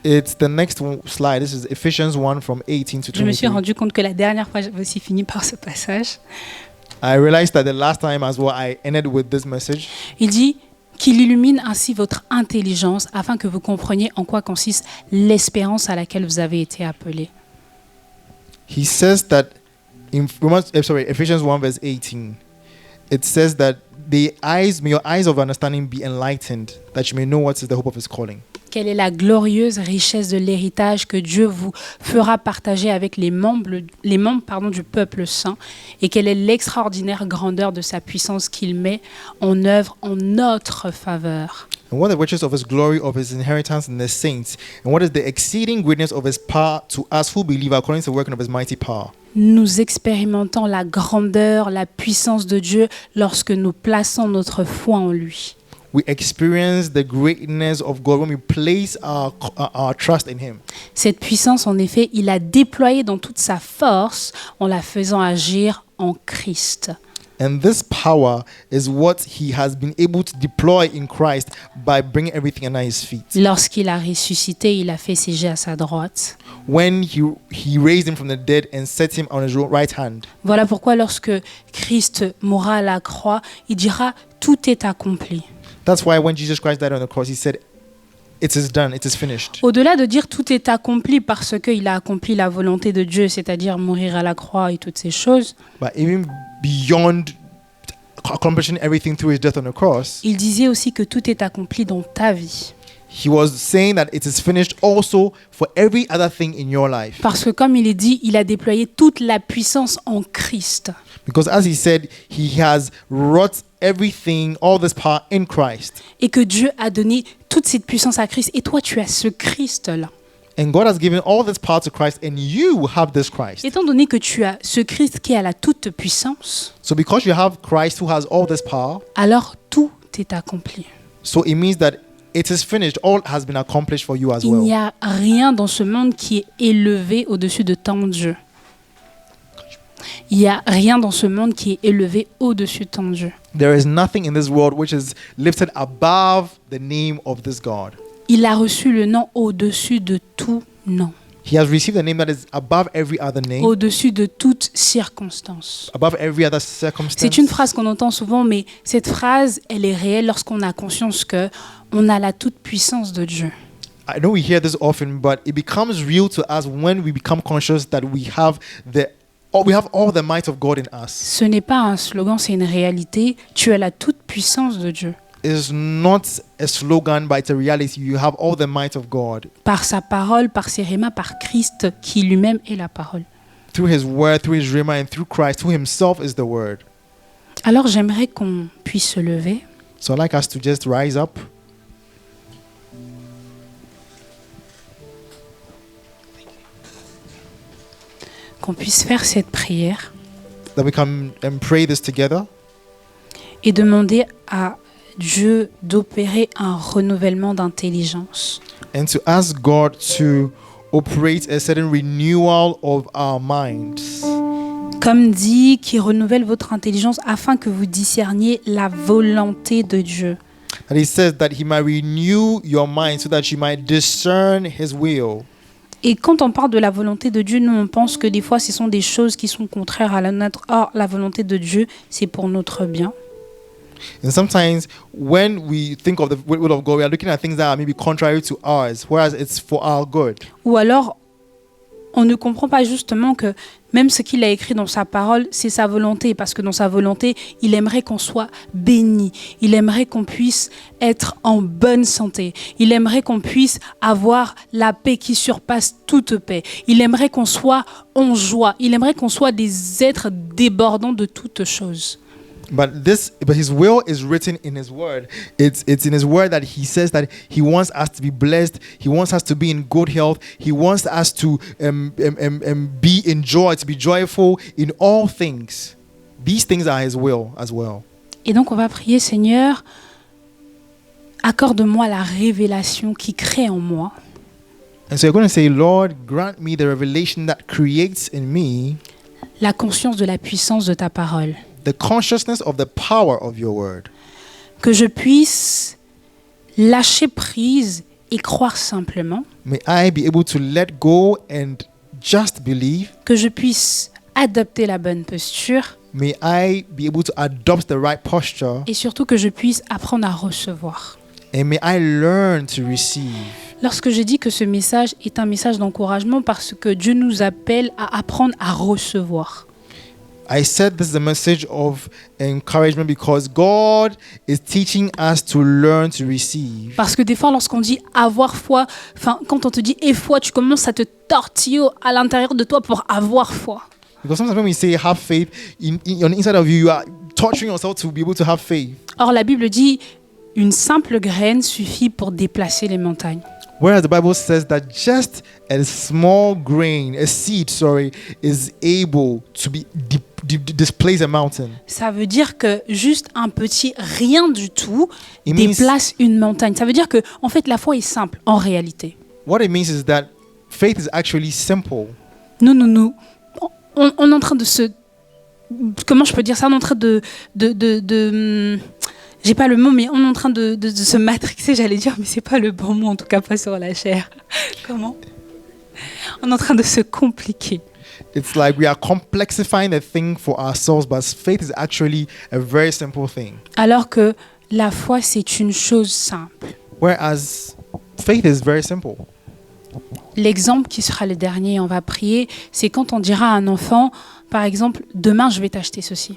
It's the next slide. This is Ephesians 1 from 18 to Je me suis 23. rendu compte que la dernière fois, j'avais aussi fini par ce passage. I realized that the last time as well, I ended with this message. Il dit qu'il illumine ainsi votre intelligence afin que vous compreniez en quoi consiste l'espérance à laquelle vous avez été appelés. He says that in Ephesians 1 verse 18, it says that may your eyes of understanding be enlightened, that you may know what is the hope of His calling. Quelle est la glorieuse richesse de l'héritage que Dieu vous fera partager avec les membres du peuple saint, et quelle est l'extraordinaire grandeur de sa puissance qu'il met en œuvre en notre faveur. And what the riches of His glory, of His inheritance in the saints, and what is the exceeding greatness of His power to us who believe according to the working of His mighty power. Nous expérimentons la grandeur, la puissance de Dieu lorsque nous plaçons notre foi en lui. We experience the greatness of God when we place our trust in Him. Cette puissance, en effet, il a déployée dans toute sa force en la faisant agir en Christ. And this power is what He has been able to deploy in Christ by bringing everything under His feet. Lorsqu'il a ressuscité, il a fait siéger à sa droite. When he raised Him from the dead and set Him on His right hand. Voilà pourquoi lorsque Christ mourra à la croix, il dira « tout est accompli ». That's why when Jesus Christ died on the cross, He said, "It is done, it is finished." Au-delà de dire « tout est accompli » parce qu'il a accompli la volonté de Dieu, c'est-à-dire mourir à la croix et toutes ces choses, But even beyond accomplishing everything through His death on the cross, il disait aussi que tout est accompli dans ta vie. He was saying that it is finished also for every other thing in your life. Parce que comme il est dit, il a déployé toute la puissance en Christ. Because as He said, He has wrought everything, all this power in Christ. Et que Dieu a donné toute cette puissance à Christ. Et toi, tu as ce Christ-là. And God has given all this power to Christ, and you have this Christ. Étant donné que tu as ce Christ qui a la toute puissance, So because you have Christ who has all this power, alors tout est accompli. so it means that it is finished. All has been accomplished for you as Il n'y well. a rien dans ce monde qui est élevé au-dessus de ton Dieu. Il n'y a rien dans ce monde qui est élevé au-dessus de ton Dieu. There is nothing in this world which is lifted above the name of this God. Il a reçu le nom au-dessus de tout nom, He has received a name that is above every other name, au-dessus de toute circonstance. above every other circumstance. C'est une phrase qu'on entend souvent, mais cette phrase, elle est réelle lorsqu'on a conscience que on a la toute-puissance de Dieu. I know we hear this often, but it becomes real to us when we become conscious that we have all the might of God in us. Ce n'est pas un slogan, c'est une réalité. Tu as la toute-puissance de Dieu. It is not a slogan, but it's a reality. You have all the might of God Par sa parole, par ses rémas, par Christ qui lui-même est la parole. through His Word, through His Rhema, and through Christ, who Himself is the Word. Alors j'aimerais qu'on puisse se lever. So I'd like us to just rise up. Qu'on puisse faire cette prière That we can pray this together et demander à Dieu d'opérer un renouvellement d'intelligence. and to ask God to operate a certain renewal of our minds. Comme dit, qui renouvelle votre intelligence afin que vous discerniez la volonté de Dieu. And He says that He might renew your mind so that you might discern His will. Et quand on parle de la volonté de Dieu, nous on pense que des fois ce sont des choses qui sont contraires à la nôtre. Or, la volonté de Dieu, c'est pour notre bien. And sometimes when we think of the will of God, we are looking at things that are maybe contrary to ours, whereas it's for our good. Ou alors, on ne comprend pas justement que même ce qu'il a écrit dans sa parole, c'est sa volonté. Parce que dans sa volonté, il aimerait qu'on soit béni. Il aimerait qu'on puisse être en bonne santé. Il aimerait qu'on puisse avoir la paix qui surpasse toute paix. Il aimerait qu'on soit en joie. Il aimerait qu'on soit des êtres débordants de toutes choses. But His will is written in His Word. It's in His Word that He says that He wants us to be blessed. He wants us to be in good health. He wants us to be in joy, to be joyful in all things. These things are His will as well. Et donc on va prier, Seigneur, accorde-moi la révélation qui crée en moi And so you're going to say, Lord, grant me the revelation that creates in me la conscience de la puissance de ta parole. the consciousness of the power of your word. Que je puisse lâcher prise et croire simplement. May I be able to let go and just believe. Que je puisse adopter la bonne posture. May I be able to adopt the right posture. Et surtout que je puisse apprendre à recevoir. And may I learn to receive. Lorsque je dis que ce message est un message d'encouragement parce que Dieu nous appelle à apprendre à recevoir. I said this is a message of encouragement because God is teaching us to learn to receive. Parce que des fois, lorsqu'on dit avoir foi, quand on te dit aie foi, tu commences à te tortiller à l'intérieur de toi pour avoir foi. Because sometimes when we say have faith, on the inside of you, you are torturing yourself to be able to have faith. Or, la Bible dit une simple graine suffit pour déplacer les montagnes. Whereas the Bible says that just a small grain, a seed, is able to be displace a mountain. Ça veut dire que juste un petit rien du tout It means- déplace une montagne. Ça veut dire que en fait la foi est simple en réalité. What it means is that faith is actually simple. Nous, on est en train de se, comment je peux dire ça, on est en train de j'ai pas le mot, mais on est en train de se matrixer, j'allais dire, mais c'est pas le bon mot, en tout cas pas sur la chair. Comment? On est en train de se compliquer. It's like we are complexifying the thing for ourselves, but faith is actually a very simple thing. Alors que la foi, c'est une chose simple. Whereas faith is very simple. L'exemple qui sera le dernier, on va prier, c'est quand on dira à un enfant, par exemple, demain je vais t'acheter ceci.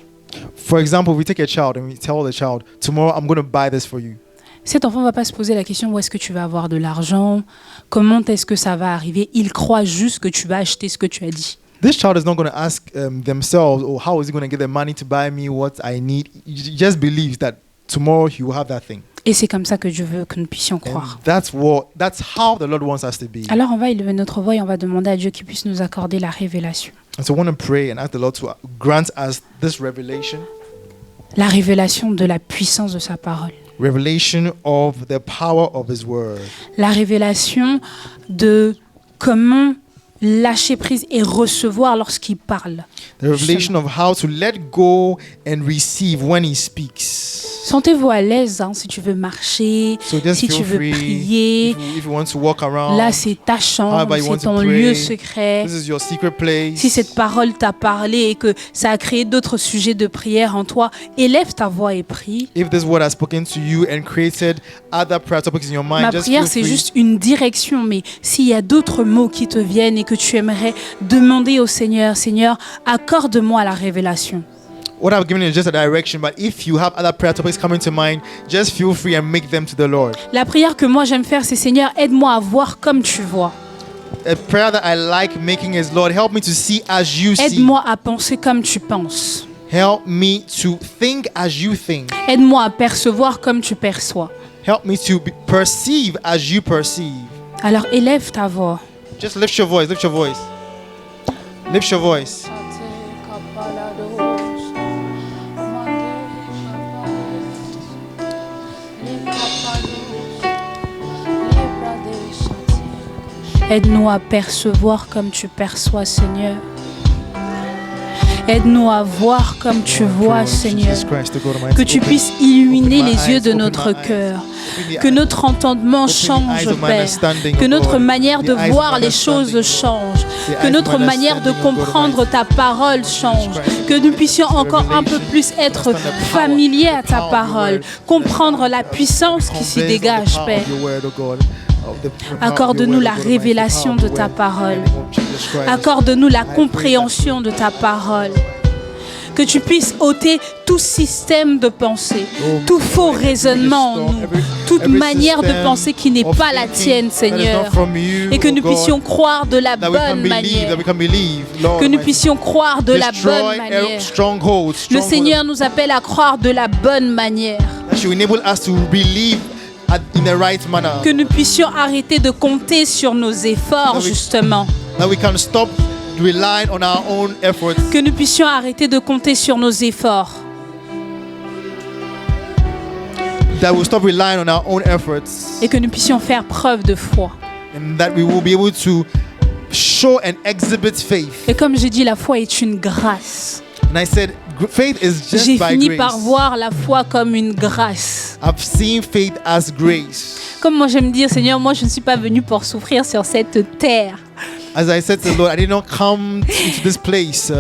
For example, we take a child and we tell the child, tomorrow I'm going to buy this for you. Cet enfant ne va pas se poser la question où est-ce que tu vas avoir de l'argent, comment est-ce que ça va arriver. Il croit juste que tu vas acheter ce que tu as dit. This child is not going to ask themselves, or how is he going to get the money to buy me what I need. He just believes that tomorrow he will have that thing. Et c'est comme ça que Dieu veut que nous puissions croire. And that's how the Lord wants us to be. Alors on va élever notre voix et on va demander à Dieu qu'il puisse nous accorder la révélation. And so I want to pray and ask the Lord to grant us this revelation. La révélation de la puissance de sa parole. Revelation of the power of His word. La révélation de comment lâcher prise et recevoir lorsqu'il parle. The revelation of how to let go and receive when He speaks. Sentez-vous à l'aise si tu veux marcher, So just si feel tu veux free. prier. If you want to walk around, Là, c'est ta chambre, however you want c'est to ton pray. lieu secret. This is your secret place. Si cette parole t'a parlé et que ça a créé d'autres sujets de prière en toi, élève ta voix et prie. If this word has spoken to you and created other prayer topics in your mind, Ma just prière, feel c'est free. juste une direction, mais s'il y a d'autres mots qui te viennent et que tu aimerais demander au Seigneur, Seigneur, accorde-moi la révélation. What I've given you is just a direction, but if you have other prayer topics coming to mind, just feel free and make them to the Lord. La prière que moi j'aime faire, c'est Seigneur, aide-moi à voir comme tu vois. A prayer that I like making is, Lord, help me to see as you see. Aide-moi à penser comme tu penses. Help me to think as you think. Aide-moi à percevoir comme tu perçois. Help me to perceive as you perceive. Alors élève ta voix. Just lift your voice, lift your voice. Lift your voice. Aide-nous à percevoir comme tu perçois, Seigneur. Aide-nous à voir comme tu vois, Seigneur. Que tu puisses illuminer les yeux de notre cœur. Que notre entendement change, Père. Que notre manière de voir les choses change. Que notre manière de comprendre ta parole change. Que nous puissions encore un peu plus être familiers à ta parole. Comprendre la puissance qui s'y dégage, Père. Accorde-nous la révélation de ta parole. Accorde-nous la compréhension de ta parole. Que tu puisses ôter tout système de pensée, tout faux raisonnement en nous, toute manière de penser qui n'est pas la tienne, Seigneur. Et que nous puissions croire de la bonne manière. Que nous puissions croire de la bonne manière. Le Seigneur nous appelle à croire de la bonne manière. Que nous puissions arrêter de compter sur nos efforts, justement. Que nous puissions arrêter de compter sur nos efforts. Et que nous puissions faire preuve de foi. Et comme j'ai dit, la foi est une grâce. J'ai fini par voir la foi comme une grâce. Comme moi j'aime dire, Seigneur, moi je ne suis pas venu pour souffrir sur cette terre. As I said to the Lord, I did not come into this place.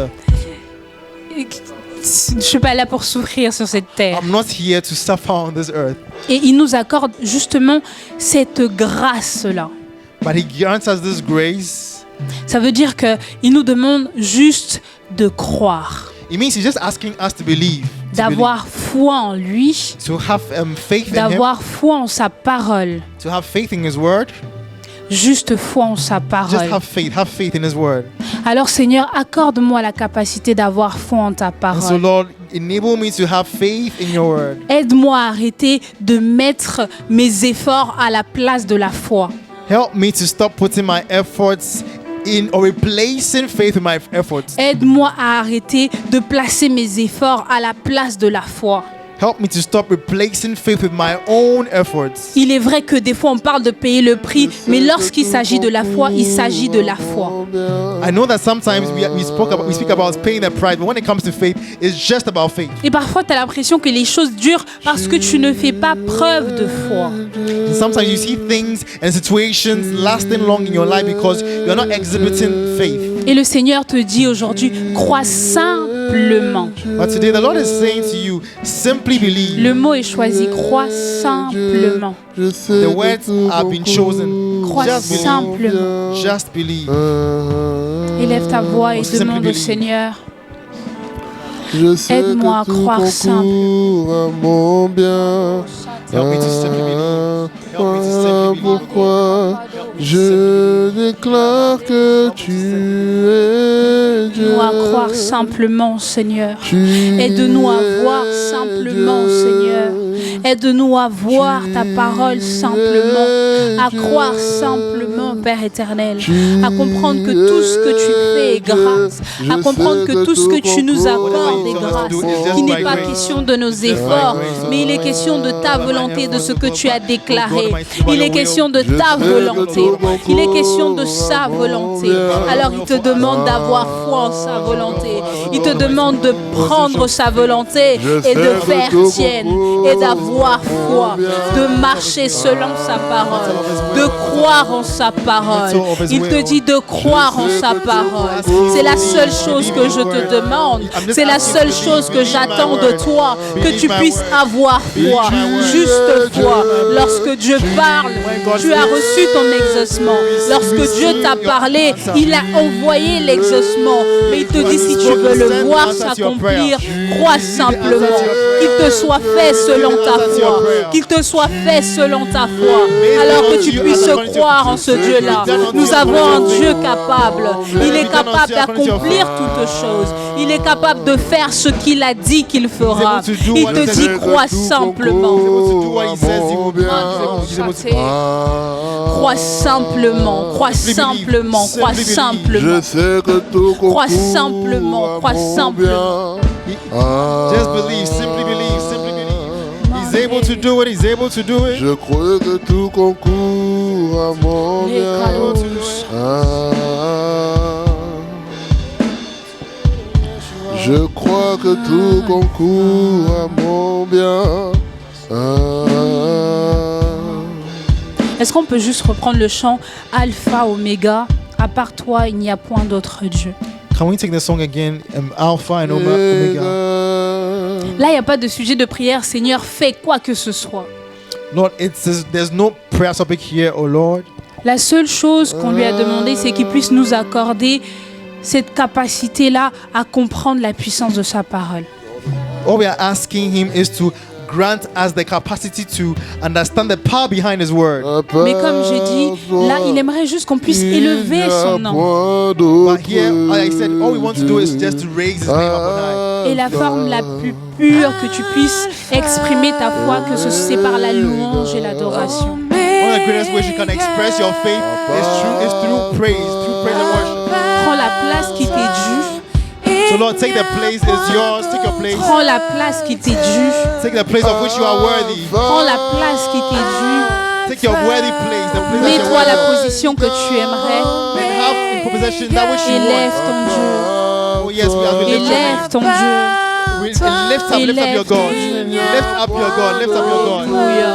Je ne suis pas là pour souffrir sur cette terre. I'm not here to suffer on this earth. Et il nous accorde justement cette grâce-là. But He grants us this grace. Ça veut dire qu'il nous demande juste de croire. It means He's just asking us to believe. D'avoir foi en lui. To have faith in Him. D'avoir foi en sa parole. To have faith in His word. Juste foi en sa parole. Just have faith in His word. Alors Seigneur, accorde-moi la capacité d'avoir foi en ta parole. And so Lord, enable me to have faith in your word. Aide-moi à arrêter de mettre mes efforts à la place de la foi. Help me to stop putting my efforts in or replacing faith with my efforts. Aide-moi à arrêter de placer mes efforts à la place de la foi. Help me to stop replacing faith with my own efforts. Il est vrai que des fois on parle de payer le prix, mais lorsqu'il s'agit de la foi, il s'agit de la foi. I know that sometimes we speak about paying the price, but when it comes to faith, it's just about faith. Et parfois tu as l'impression que les choses durent parce que tu ne fais pas preuve de foi. And sometimes you see things and situations lasting long in your life because you're not exhibiting faith. Et le Seigneur te dit aujourd'hui, crois simplement. But today the Lord is saying to you, simply believe. Le mot est choisi, crois simplement. The words have been chosen. Crois simplement. Just believe. Élève ta voix et demande au Seigneur, aide-moi à croire simplement. Mon bien. Help me to simply believe. Help me to simply believe. Pourquoi Je déclare que tu es Dieu. Aide-nous à croire simplement, Seigneur. Tu Aide-nous à voir es simplement, Dieu. Seigneur. Aide-nous à voir ta parole simplement, à croire simplement, Père éternel, à comprendre que tout ce que tu fais est grâce, à comprendre que tout ce que tu nous accordes est grâce, qu'il n'est pas question de nos efforts, mais il est question de ta volonté, de ce que tu as déclaré. Il est question de ta volonté. Il est question de sa volonté. Alors il te demande d'avoir foi en sa volonté. Il te demande de prendre sa volonté et de faire tienne et d'avoir foi, de marcher selon sa parole, de croire en sa parole. Il te dit de croire en sa parole. C'est la seule chose que je te demande. C'est la seule chose que j'attends de toi, que tu puisses avoir foi, juste foi. Lorsque Dieu parle, tu as reçu ton exaucement. Lorsque Dieu t'a parlé, il a envoyé l'exaucement. Mais il te dit, si tu veux le voir s'accomplir, crois simplement. Qu'il te soit fait selon ta foi. Qu'il te soit fait selon ta foi. Alors que tu puisses croire en ce Dieu-là. Nous avons un Dieu capable. Il est capable d'accomplir toutes choses. Il est capable de faire ce qu'il a dit qu'il fera. Il te dit, crois simplement. Crois simplement, crois simplement, crois simplement. Je sais que tout Crois simplement, crois simplement. Just believe, simply believe, simply believe. He's able to do it, he's able to do it. Je crois que tout concourt à mon Les bien. cadeaux. Je crois que tout concourt à mon bien. Est-ce qu'on peut juste reprendre le chant Alpha, Oméga? À part toi, il n'y a point d'autre Dieu. Can we take the song again? Alpha and Omega. Là, il n'y a pas de sujet de prière. Seigneur, fais quoi que ce soit. Lord, there's no prayer topic here, oh Lord. La seule chose qu'on lui a demandé, c'est qu'il puisse nous accorder cette capacité-là à comprendre la puissance de sa parole. All we are asking him is to grant us the capacity to understand the power behind his word. Mais comme j'ai dit, là, il aimerait juste qu'on puisse élever son nom. But here, like I said, all we want to do is just to raise his name up on high. Et la forme la plus pure que tu puisses exprimer ta foi, que c'est par la louange et l'adoration. One of the greatest ways you can express your faith is through praise and worship. Prends la place qui t'est due. So Lord, take the place is yours. Take your place. Prends la place qui t'est due. Take the place of which you are worthy. Prends la place qui t'est due. Take your worthy place, the place that you're Mets-toi à la worthy. position que tu aimerais. And have in possession that which you Élève want. ton Dieu. Oh yes, we have to lift Élève ton Dieu. lift up your God. Lift up your God. Lift up your God. Alléluia.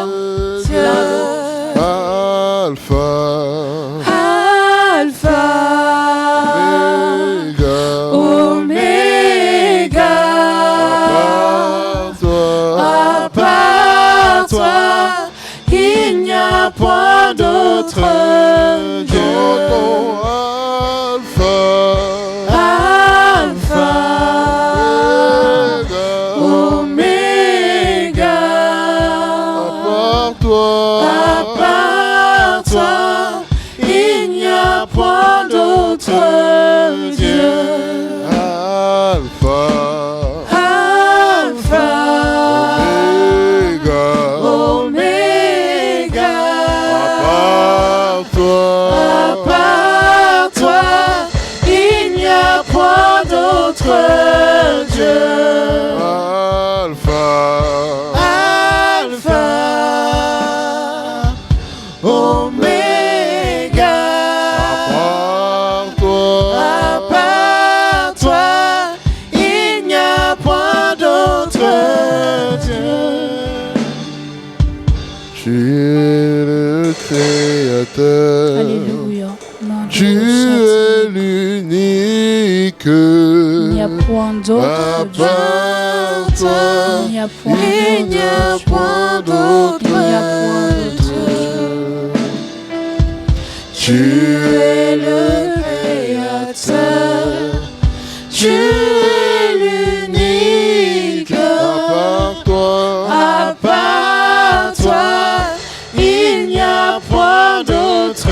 Alpha, Alpha, Omega, à part toi, il n'y a point d'autre Dieu. Alpha, Oméga, à part toi, il n'y a point d'autre Dieu. Alpha, Oméga, à part toi, il n'y a point d'autre Dieu. Alpha, Oméga, à part toi, il n'y a point d'autre Dieu. Tu es le Créateur. Alléluia. Tu es l'unique. Il n'y a point d'autre Dieu. Il n'y a point d'autre Dieu. Il n'y a point d'autre Dieu. Tu es le Créateur. Tu es l'unique. À part toi, il n'y a point d'autre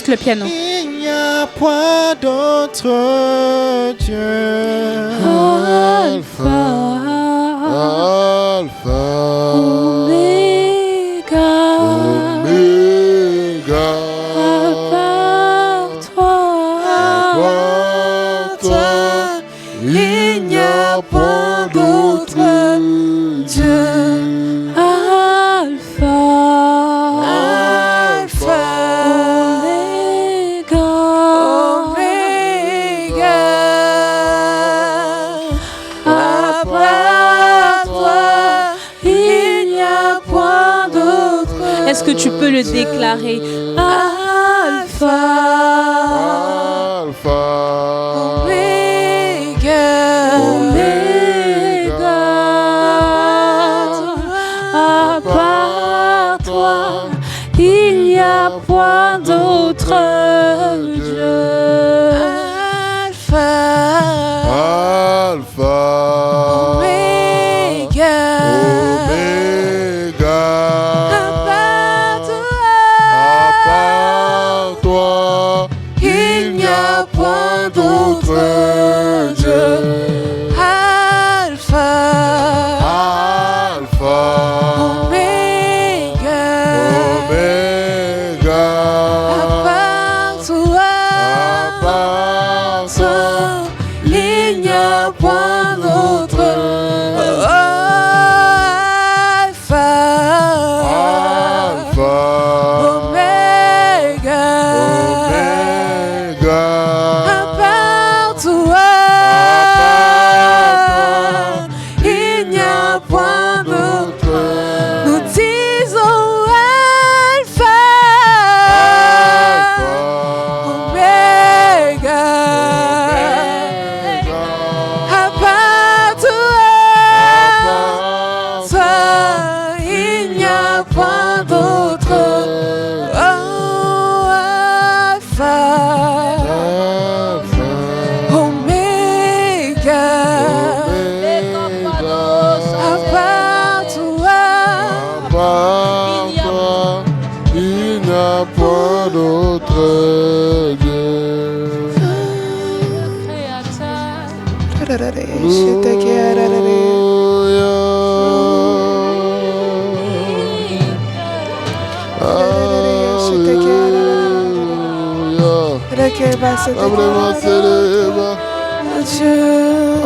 le piano. Il n'y a point d'autre Dieu. Alpha, Alpha, Omega, Omega, à part toi, il n'y a point d'autre Dieu. Alpha, à part toi, il n'y a point d'autre. Est-ce que tu peux le déclarer? Alpha, Alpha, Omega, à part toi, il n'y a point d'autre Dieu. Alpha, Alpha, Omega, Omega, à part à part toi, il n'y a point d'autre Dieu. Alpha, Alpha, Omega, Omega, à part toi, il n'y a point d'autre. Alpha, Alpha, Omega, Omega, à part toi, il n'y a point d'autre. Nous disons Alpha, Omega, à part toi, il n'y a point d'autre. Oh, Alpha, Omega, à part toi, par toi, il n'y a point d'autre Dieu.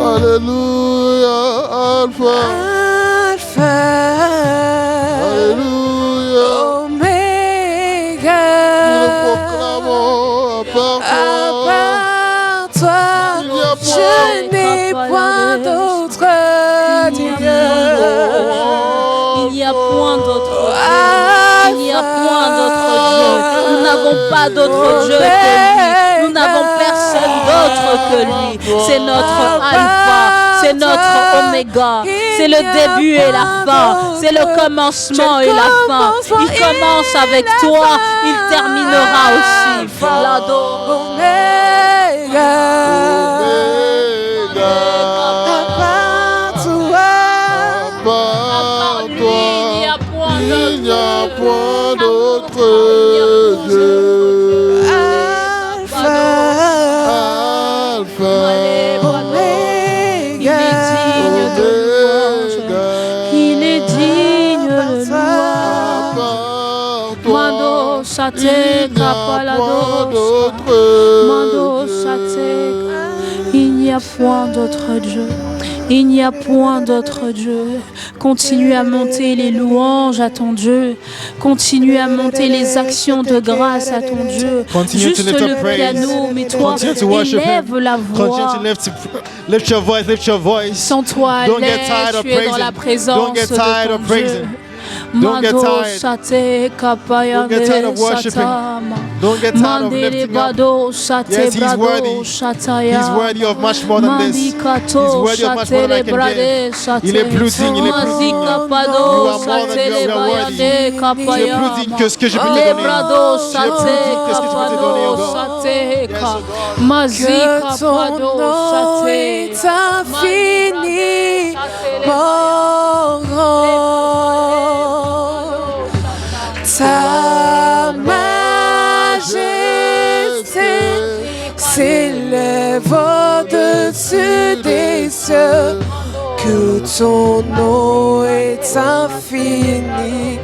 Alléluia, Alpha, Alléluia, Omega, nous proclamons à part toi, toi, je n'ai point d'autre Dieu. Il n'y a point d'autre Dieu. Il n'y a point d'autre Dieu. Nous n'avons pas d'autre Dieu que lui. Nous n'avons personne d'autre que lui. C'est notre Alpha, c'est notre Oméga. C'est le début et la fin. C'est le commencement et la fin. Il commence avec toi, il terminera aussi. Lado. Omega, par toi, Il n'y a point il d'autre. n'y a point d'autre Dieu. Alpha, Alpha, Omega, Il est digne de louange. par toi, Mando sate il n'y a point kapalados. d'autre Mando sate. Il n'y a point d'autre Dieu. Il n'y a point d'autre Dieu. Continue à monter les louanges à ton Dieu. Continue à monter les actions de grâce à ton Dieu. Continue to Juste lift up le praise. piano, mais toi, Continue to worship élève him. la Continue voix. to lift your voice, lift your voice. Sens-toi à Don't get l'aise, tired of tu es dans praising. la présence Don't get tired de of ton praising. Dieu. Don't get Mando tired. sate kapayande Don't get tired of worshiping. satama. Don't get tired of Mandele lifting up. bado sate Yes, he's brado worthy. shataya. He's worthy of much more than this. He's Mandikato worthy of much more than I shatele can brade give. sate. Il est plus digne, il est plus digne. Mandika You pado are more than satele you are worthy. bayande Tu es plus kapaya. digne que ce que je peux te Le donner. brado Tu es sate plus digne que ce que je peux te donner, kapado oh God. sate Yes, ka. oh God. Mazika que ton pado nom sate. est infini, mon grand. Ta majesté que ton nom est infini.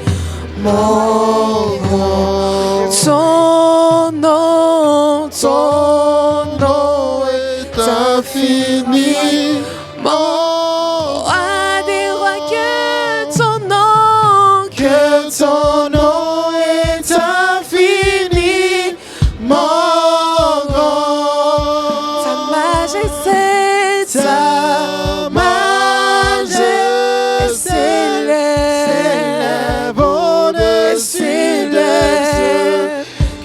Ton nom est infini. Roi des rois, que ton nom est infini. ta majesté, ta majesté s'élève au-dessus des cieux.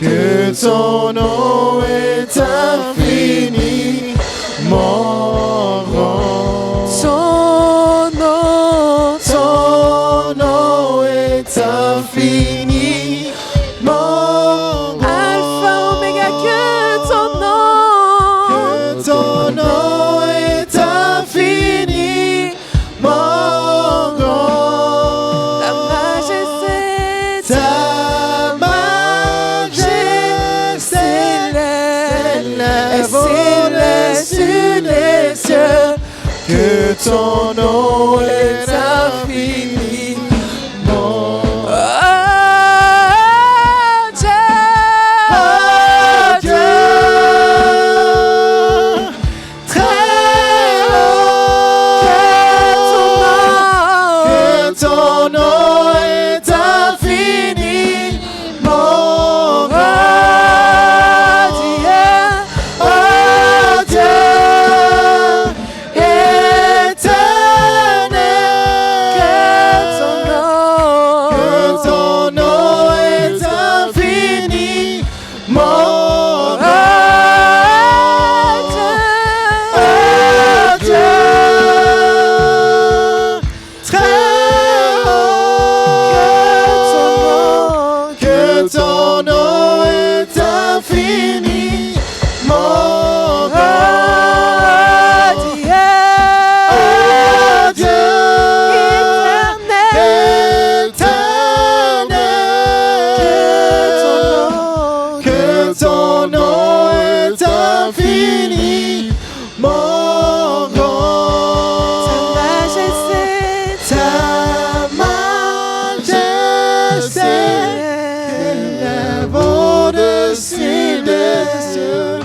Que ton nom est infini. Ton nom est infini. Alpha, Oméga, que ton nom est infini. ta majesté, Ta majesté s'élève au-dessus des cieux. Que ton nom est infini. Ton nom est infini, mon Dieu éternel. Que ton nom est infini, mon Dieu très que ton nom est infini, mon Dieu éternel. Que ton nom est infini, mon ta majesté, ta majesté s'élève au-dessus des cieux.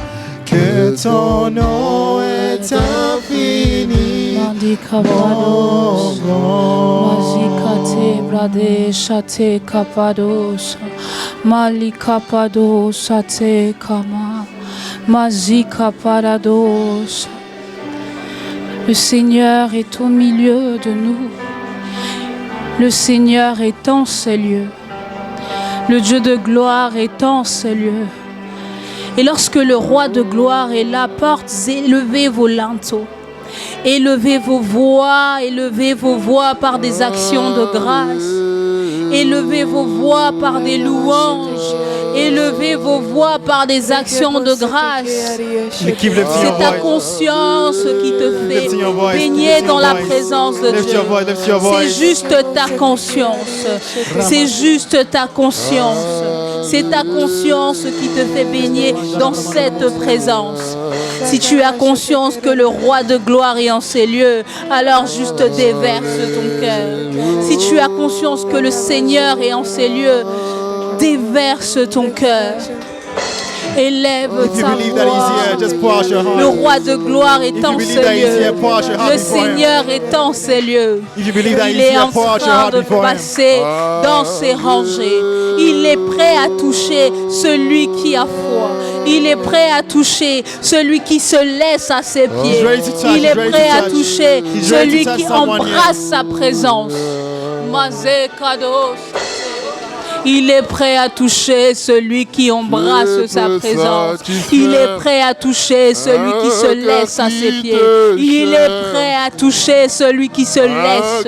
Que ton nom est infini. Mandikapados, Mazikate Bradeshate Kapados, Malikapados Ate Kama, Mazikaparados. Le Seigneur est au milieu de nous. Le Seigneur est en ces lieux. Le Dieu de gloire est en ces lieux. Et lorsque le roi de gloire est là, portes, élevez vos linteaux. Élevez vos voix par des actions de grâce. Élevez vos voix par des louanges. Élevez vos voix par des actions de grâce. C'est ta conscience qui te fait baigner dans la présence de Dieu. C'est juste ta conscience. C'est juste ta conscience. C'est ta conscience qui te fait baigner dans cette présence. Si tu as conscience que le roi de gloire est en ces lieux, alors juste déverse ton cœur. Si tu as conscience que le Seigneur est en ces lieux, déverse ton cœur. Élève ta voix. Le roi de gloire est en ces lieux. Le Seigneur est en ces lieux. Il est en train de passer dans ses rangées. Il est prêt à toucher celui qui a foi. Il est prêt à toucher celui qui se laisse à ses pieds. Il est prêt à toucher celui qui embrasse sa présence. Mazekados. Il est prêt à toucher celui qui embrasse sa présence. Il est prêt à toucher celui qui se laisse à ses pieds. Il est prêt à toucher celui qui se laisse.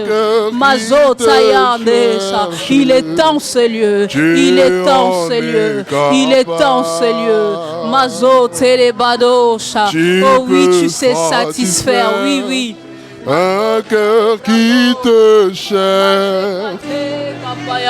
Mazotayandesa. Il est en ces lieux. Il est en ces lieux. Il est en ces lieux. Mazotelebadosha. Oh oui, tu sais satisfaire. Oui, oui. Un cœur qui te cherche.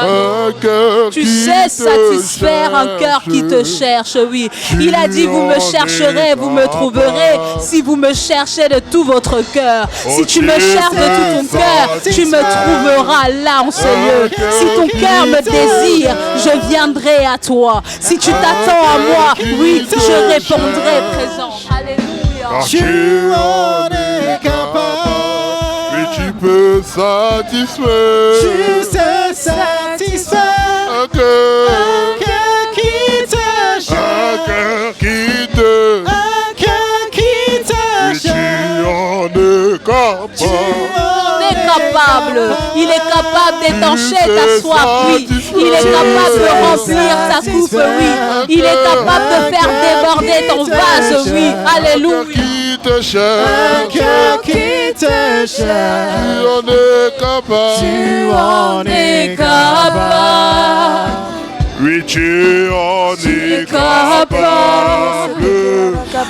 Un cœur Tu qui sais te satisfaire un cœur qui te cherche, oui. Il a dit, vous me chercherez, vous me trouverez, si vous me cherchez de tout votre cœur. Si tu me cherches de tout ton cœur, tu me trouveras là en ce lieu. Si ton cœur me désire, je viendrai à toi. Si tu t'attends à moi, oui, je répondrai présent. Alléluia. Car tu en es capable. Et tu peux satisfaire. Tu sais satisfaire Un cœur. un cœur qui te Un cherche. cœur qui te. Un cœur qui Et te tu cherche. en es capable. Il est capable. Il est capable d'étancher ta soif, oui. Il est capable de remplir ta coupe, oui. Il est capable de faire déborder ton vase, oui. Alléluia. Qui te Un cherche. cœur qui te cherche. Tu en es capable. Tu en es capable. Oui, tu en es capable.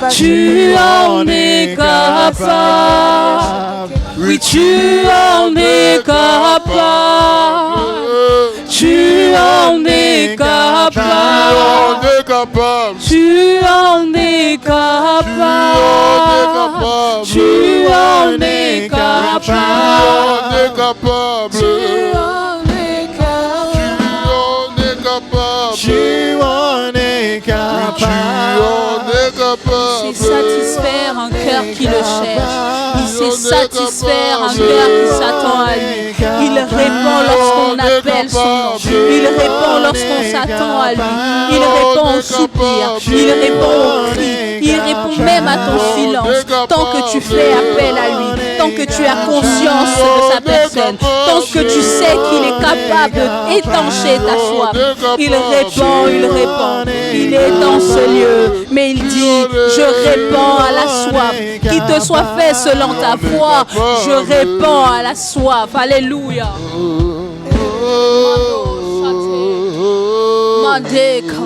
Tu en es capable. Oui, tu en es capable. Tu en es capable. Tu en es capable. Tu en es capable. Tu en es capable. Tu en es capable. Tu en es capable. Tu en es capable. Tu en es Tu en capable. es capable. Il sait satisfaire un cœur qui le cherche. Il sait satisfaire un cœur qui s'attend à lui. Il répond lorsqu'on appelle son nom. Il répond lorsqu'on s'attend à lui. Il répond au soupir. Il répond au cri. Il répond même à ton silence. Tant que tu fais appel à lui. Tant que tu as conscience de sa personne. Tant que tu sais qu'il est capable d'étancher ta soif. Il répond, il répond. Il est dans ce lieu. Mais il dit, je réponds à la soif. Qu'il te soit fait selon ta foi. Je réponds à la soif. Alléluia. Mandeka.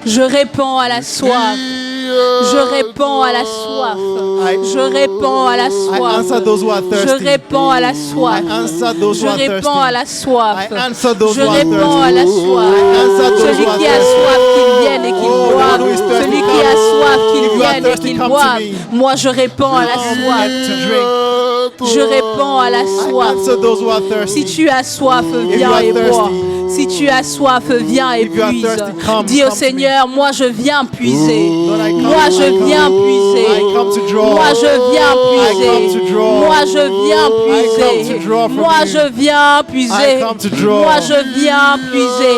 Je réponds à la soif. Je réponds à la soif. Je réponds à la I soif. answer those who are Je thirsty. réponds à la soif. I answer those Je who are réponds à thirsty. la soif. I answer those Je who are réponds à thirsty. la soif. answer those Celui who are qui a thirsty. soif, qu'il vienne et qu'il Oh, boive. Lord, who is thirsty, Celui qui come. a soif, qu'il If you are vienne et thirsty, qu'il come to boive. me. Moi, je réponds à la soif. To drink. Je réponds à la soif. Answer those who are thirsty. Si tu as soif, you viens are et bois. thirsty. Si tu as soif, viens et If you are puise. thirsty, come, Dis au come to Seigneur, moi je viens puiser. Lord, I come, Moi je I come. viens puiser. I come to draw. Moi je viens I puiser. come to draw. Moi je viens I come puiser. to draw from Moi you. je viens puiser. I come to draw. Moi je viens puiser.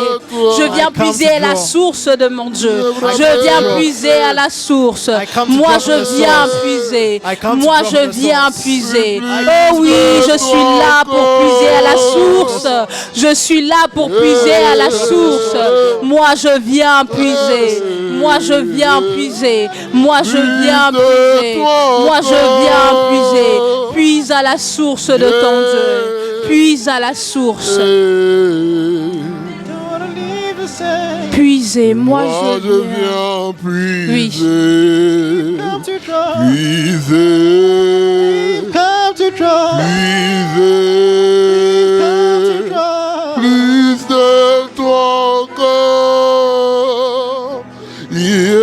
Je viens I come puiser to à la draw. source de mon Dieu. I Je come viens to draw. puiser à la source. I come to Moi draw je from the viens source. puiser. I come to Moi draw je from the viens source. puiser. I Oh come oui, to je suis là pour puiser à la source. Je suis là pour puiser à la source. Moi je viens puiser. Moi je viens puiser. Moi je viens puiser. Moi je viens puiser. Puise à la source de ton Dieu. Puise à la source. Puisez. Moi Moi je je viens. viens puiser. Come to draw. Puiser. Come to draw. Puiser. Come to draw. Plus de toi encore. Yeah.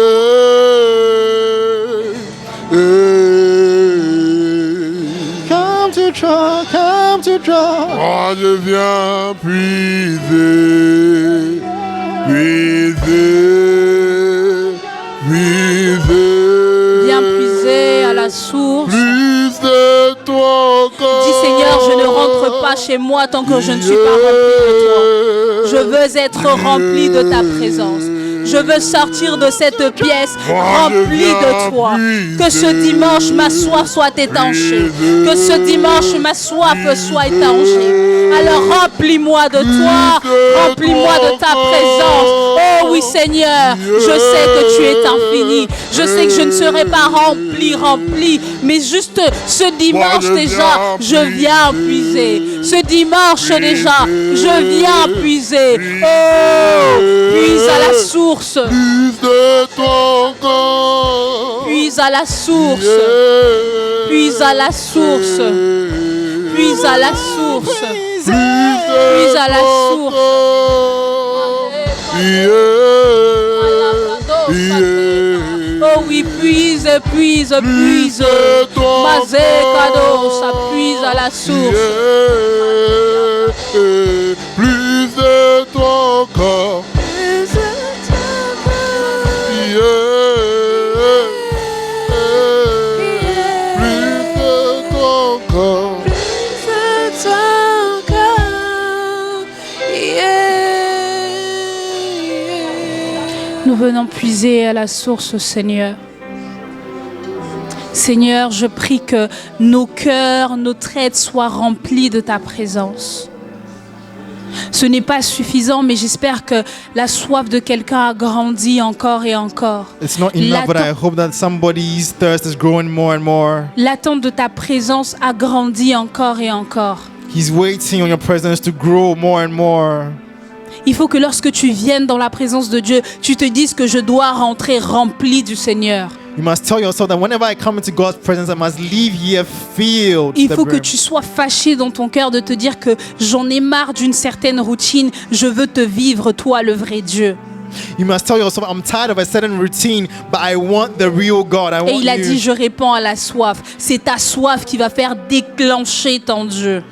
Come to draw. Come to draw. Moi je viens puiser. Puiser. Puiser. Viens puiser à la source. Plus de toi encore. Dis Seigneur, je ne rentre pas chez moi tant que je ne suis pas rempli de toi. Je veux être rempli de ta présence. Je veux sortir de cette pièce remplie de toi. Que ce dimanche, ma soif soit étanchée. Que ce dimanche, ma soif soit étanchée. Alors remplis-moi de toi. Remplis-moi de ta présence. Oh oui Seigneur, je sais que tu es infini. Je sais que je ne serai pas rempli. Mais juste ce dimanche déjà, je viens puiser. Ce dimanche déjà, je viens puiser. Oh, puise à la source. Plus de toi encore. Puise Puise à la source. Puise à la source. Puise à la source. Puise à la source. Oh oui, puise, puise, puise. Mazé cadeau, ça puise à la source. Plus de ton corps. Plus de ton corps. Nous venons puiser à la source, Seigneur. Seigneur, je prie que nos cœurs, nos traites soient remplis de ta présence. Ce n'est pas suffisant, mais j'espère que la soif de quelqu'un a grandi encore et encore. It's not enough, but I hope that somebody's thirst is growing more and more. L'attente de ta présence a grandi encore et encore. He's waiting on your presence to grow more and more. Il faut que lorsque tu viennes dans la présence de Dieu, tu te dises que je dois rentrer rempli du Seigneur. You must tell yourself that whenever I come into God's presence, I must leave here filled. Il to the faut que brim. tu sois fâché dans ton cœur de te dire que j'en ai marre d'une certaine routine, je veux te vivre, toi, le vrai Dieu. You must tell yourself, I'm tired of a certain routine, but I want the real God. I Et want il a you. dit, je réponds à la soif. C'est ta soif qui va faire déclencher ton Dieu.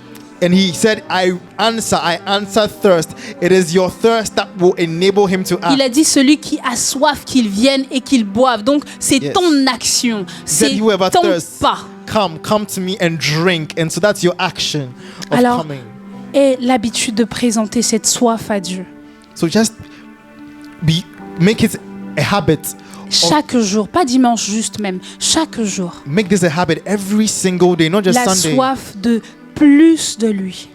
And he said, I answer thirst. It is your thirst that will enable him to Il act. a dit, celui qui a soif, qu'il vienne et qu'il boive. Donc, c'est Yes. ton action, c'est whoever ton thirsts, pas. come to me and drink. And so that's your action of Alors, coming. aie l'habitude de présenter cette soif à Dieu. So just make it a habit. Chaque jour, pas dimanche juste même, chaque jour. Make this a habit every single day, not just La Sunday. soif de plus de lui,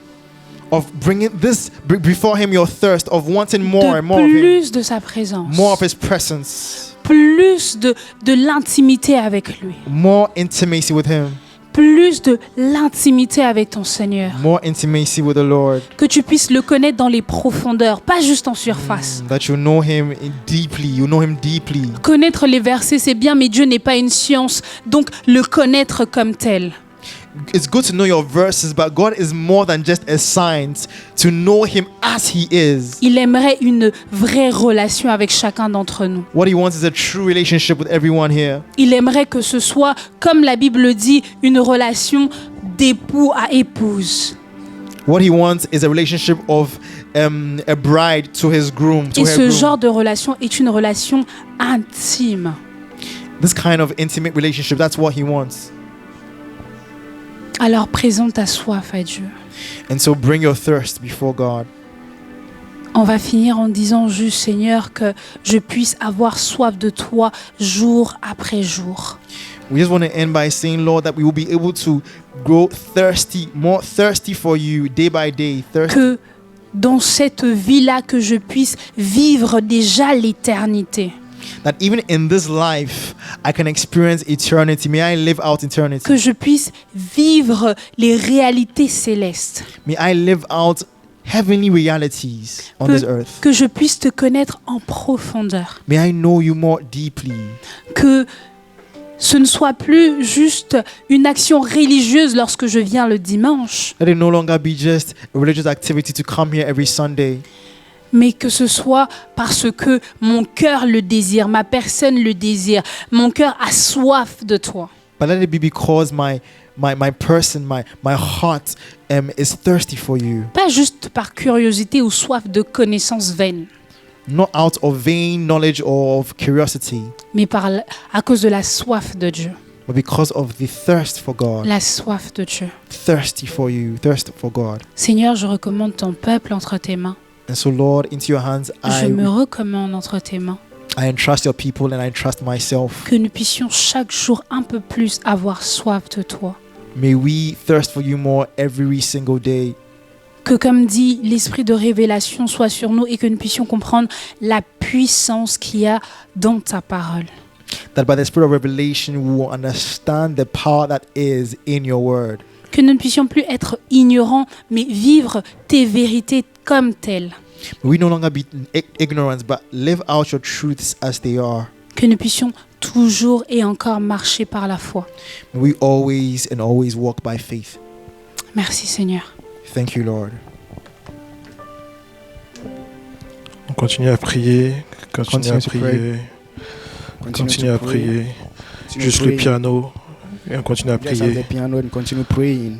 Of bringing this before him, your thirst of wanting more de and more of him, plus de sa présence, more of his presence, plus de l'intimité avec lui, more intimacy with him, plus de l'intimité avec ton Seigneur. more intimacy with the Lord. Que tu puisses le connaître dans les profondeurs, pas juste en surface. That you know him deeply. You know him deeply. Connaître les versets, c'est bien, mais Dieu n'est pas une science, donc le connaître comme tel. It's good to know your verses, but God is more than just a science. To know him as he is. Il aimerait une vraie relation avec chacun d'entre nous. What he wants is a true relationship with everyone here. Il aimerait que ce soit, comme la Bible dit, une relation d'époux à épouse. What he wants is a relationship of a bride to his groom, to Et her ce groom. genre de relation est une relation intime. This kind of intimate relationship, that's what he wants. Alors présente ta soif à Dieu. And so bring your thirst before God. On va finir en disant juste, Seigneur, que je puisse avoir soif de toi jour après jour. We just want to end by saying, Lord, that we will be able to grow thirsty, more thirsty for you day by day. Thirsty. Que dans cette vie-là, que je puisse vivre déjà l'éternité. That even in this life, I can experience eternity. May I live out eternity. Que je puisse vivre les réalités célestes. May I live out heavenly realities on this earth. Que je puisse te connaître en profondeur. May I know you more deeply. Que ce ne soit plus juste une action religieuse lorsque je viens le dimanche, Let it no longer be just a religious activity to come here every Sunday, mais que ce soit parce que mon cœur le désire, ma personne le désire, mon cœur a soif de toi. but let it be because my person, my heart is thirsty for you. Pas juste par curiosité ou soif de connaissances vaines, Not out of vain knowledge or of curiosity, mais à cause de la soif de Dieu. but because of the thirst for God. La soif de Dieu. Thirsty for you, thirst for God. Seigneur, je recommande ton peuple entre tes mains. And so, Lord, into your hands Je me recommande entre tes mains. I entrust your people and I entrust myself. Que nous puissions chaque jour un peu plus avoir soif de toi. May we thirst for you more every single day. Que comme dit l'esprit de révélation soit sur nous et que nous puissions comprendre la puissance qu'il y a dans ta parole. That by the spirit of revelation we will understand the power that is in your word. Que nous ne puissions plus être ignorants, mais vivre tes vérités comme telles. May we no longer be in ignorance, but live out your truths as they are. Que nous puissions tout toujours et encore marcher par la foi. May we always and always walk by faith. Merci Seigneur. Thank you, Lord. On continue à prier, continue à Continue to pray. prier, continue à prier. Juste le piano et on continue à Just have the prier. piano and continue praying.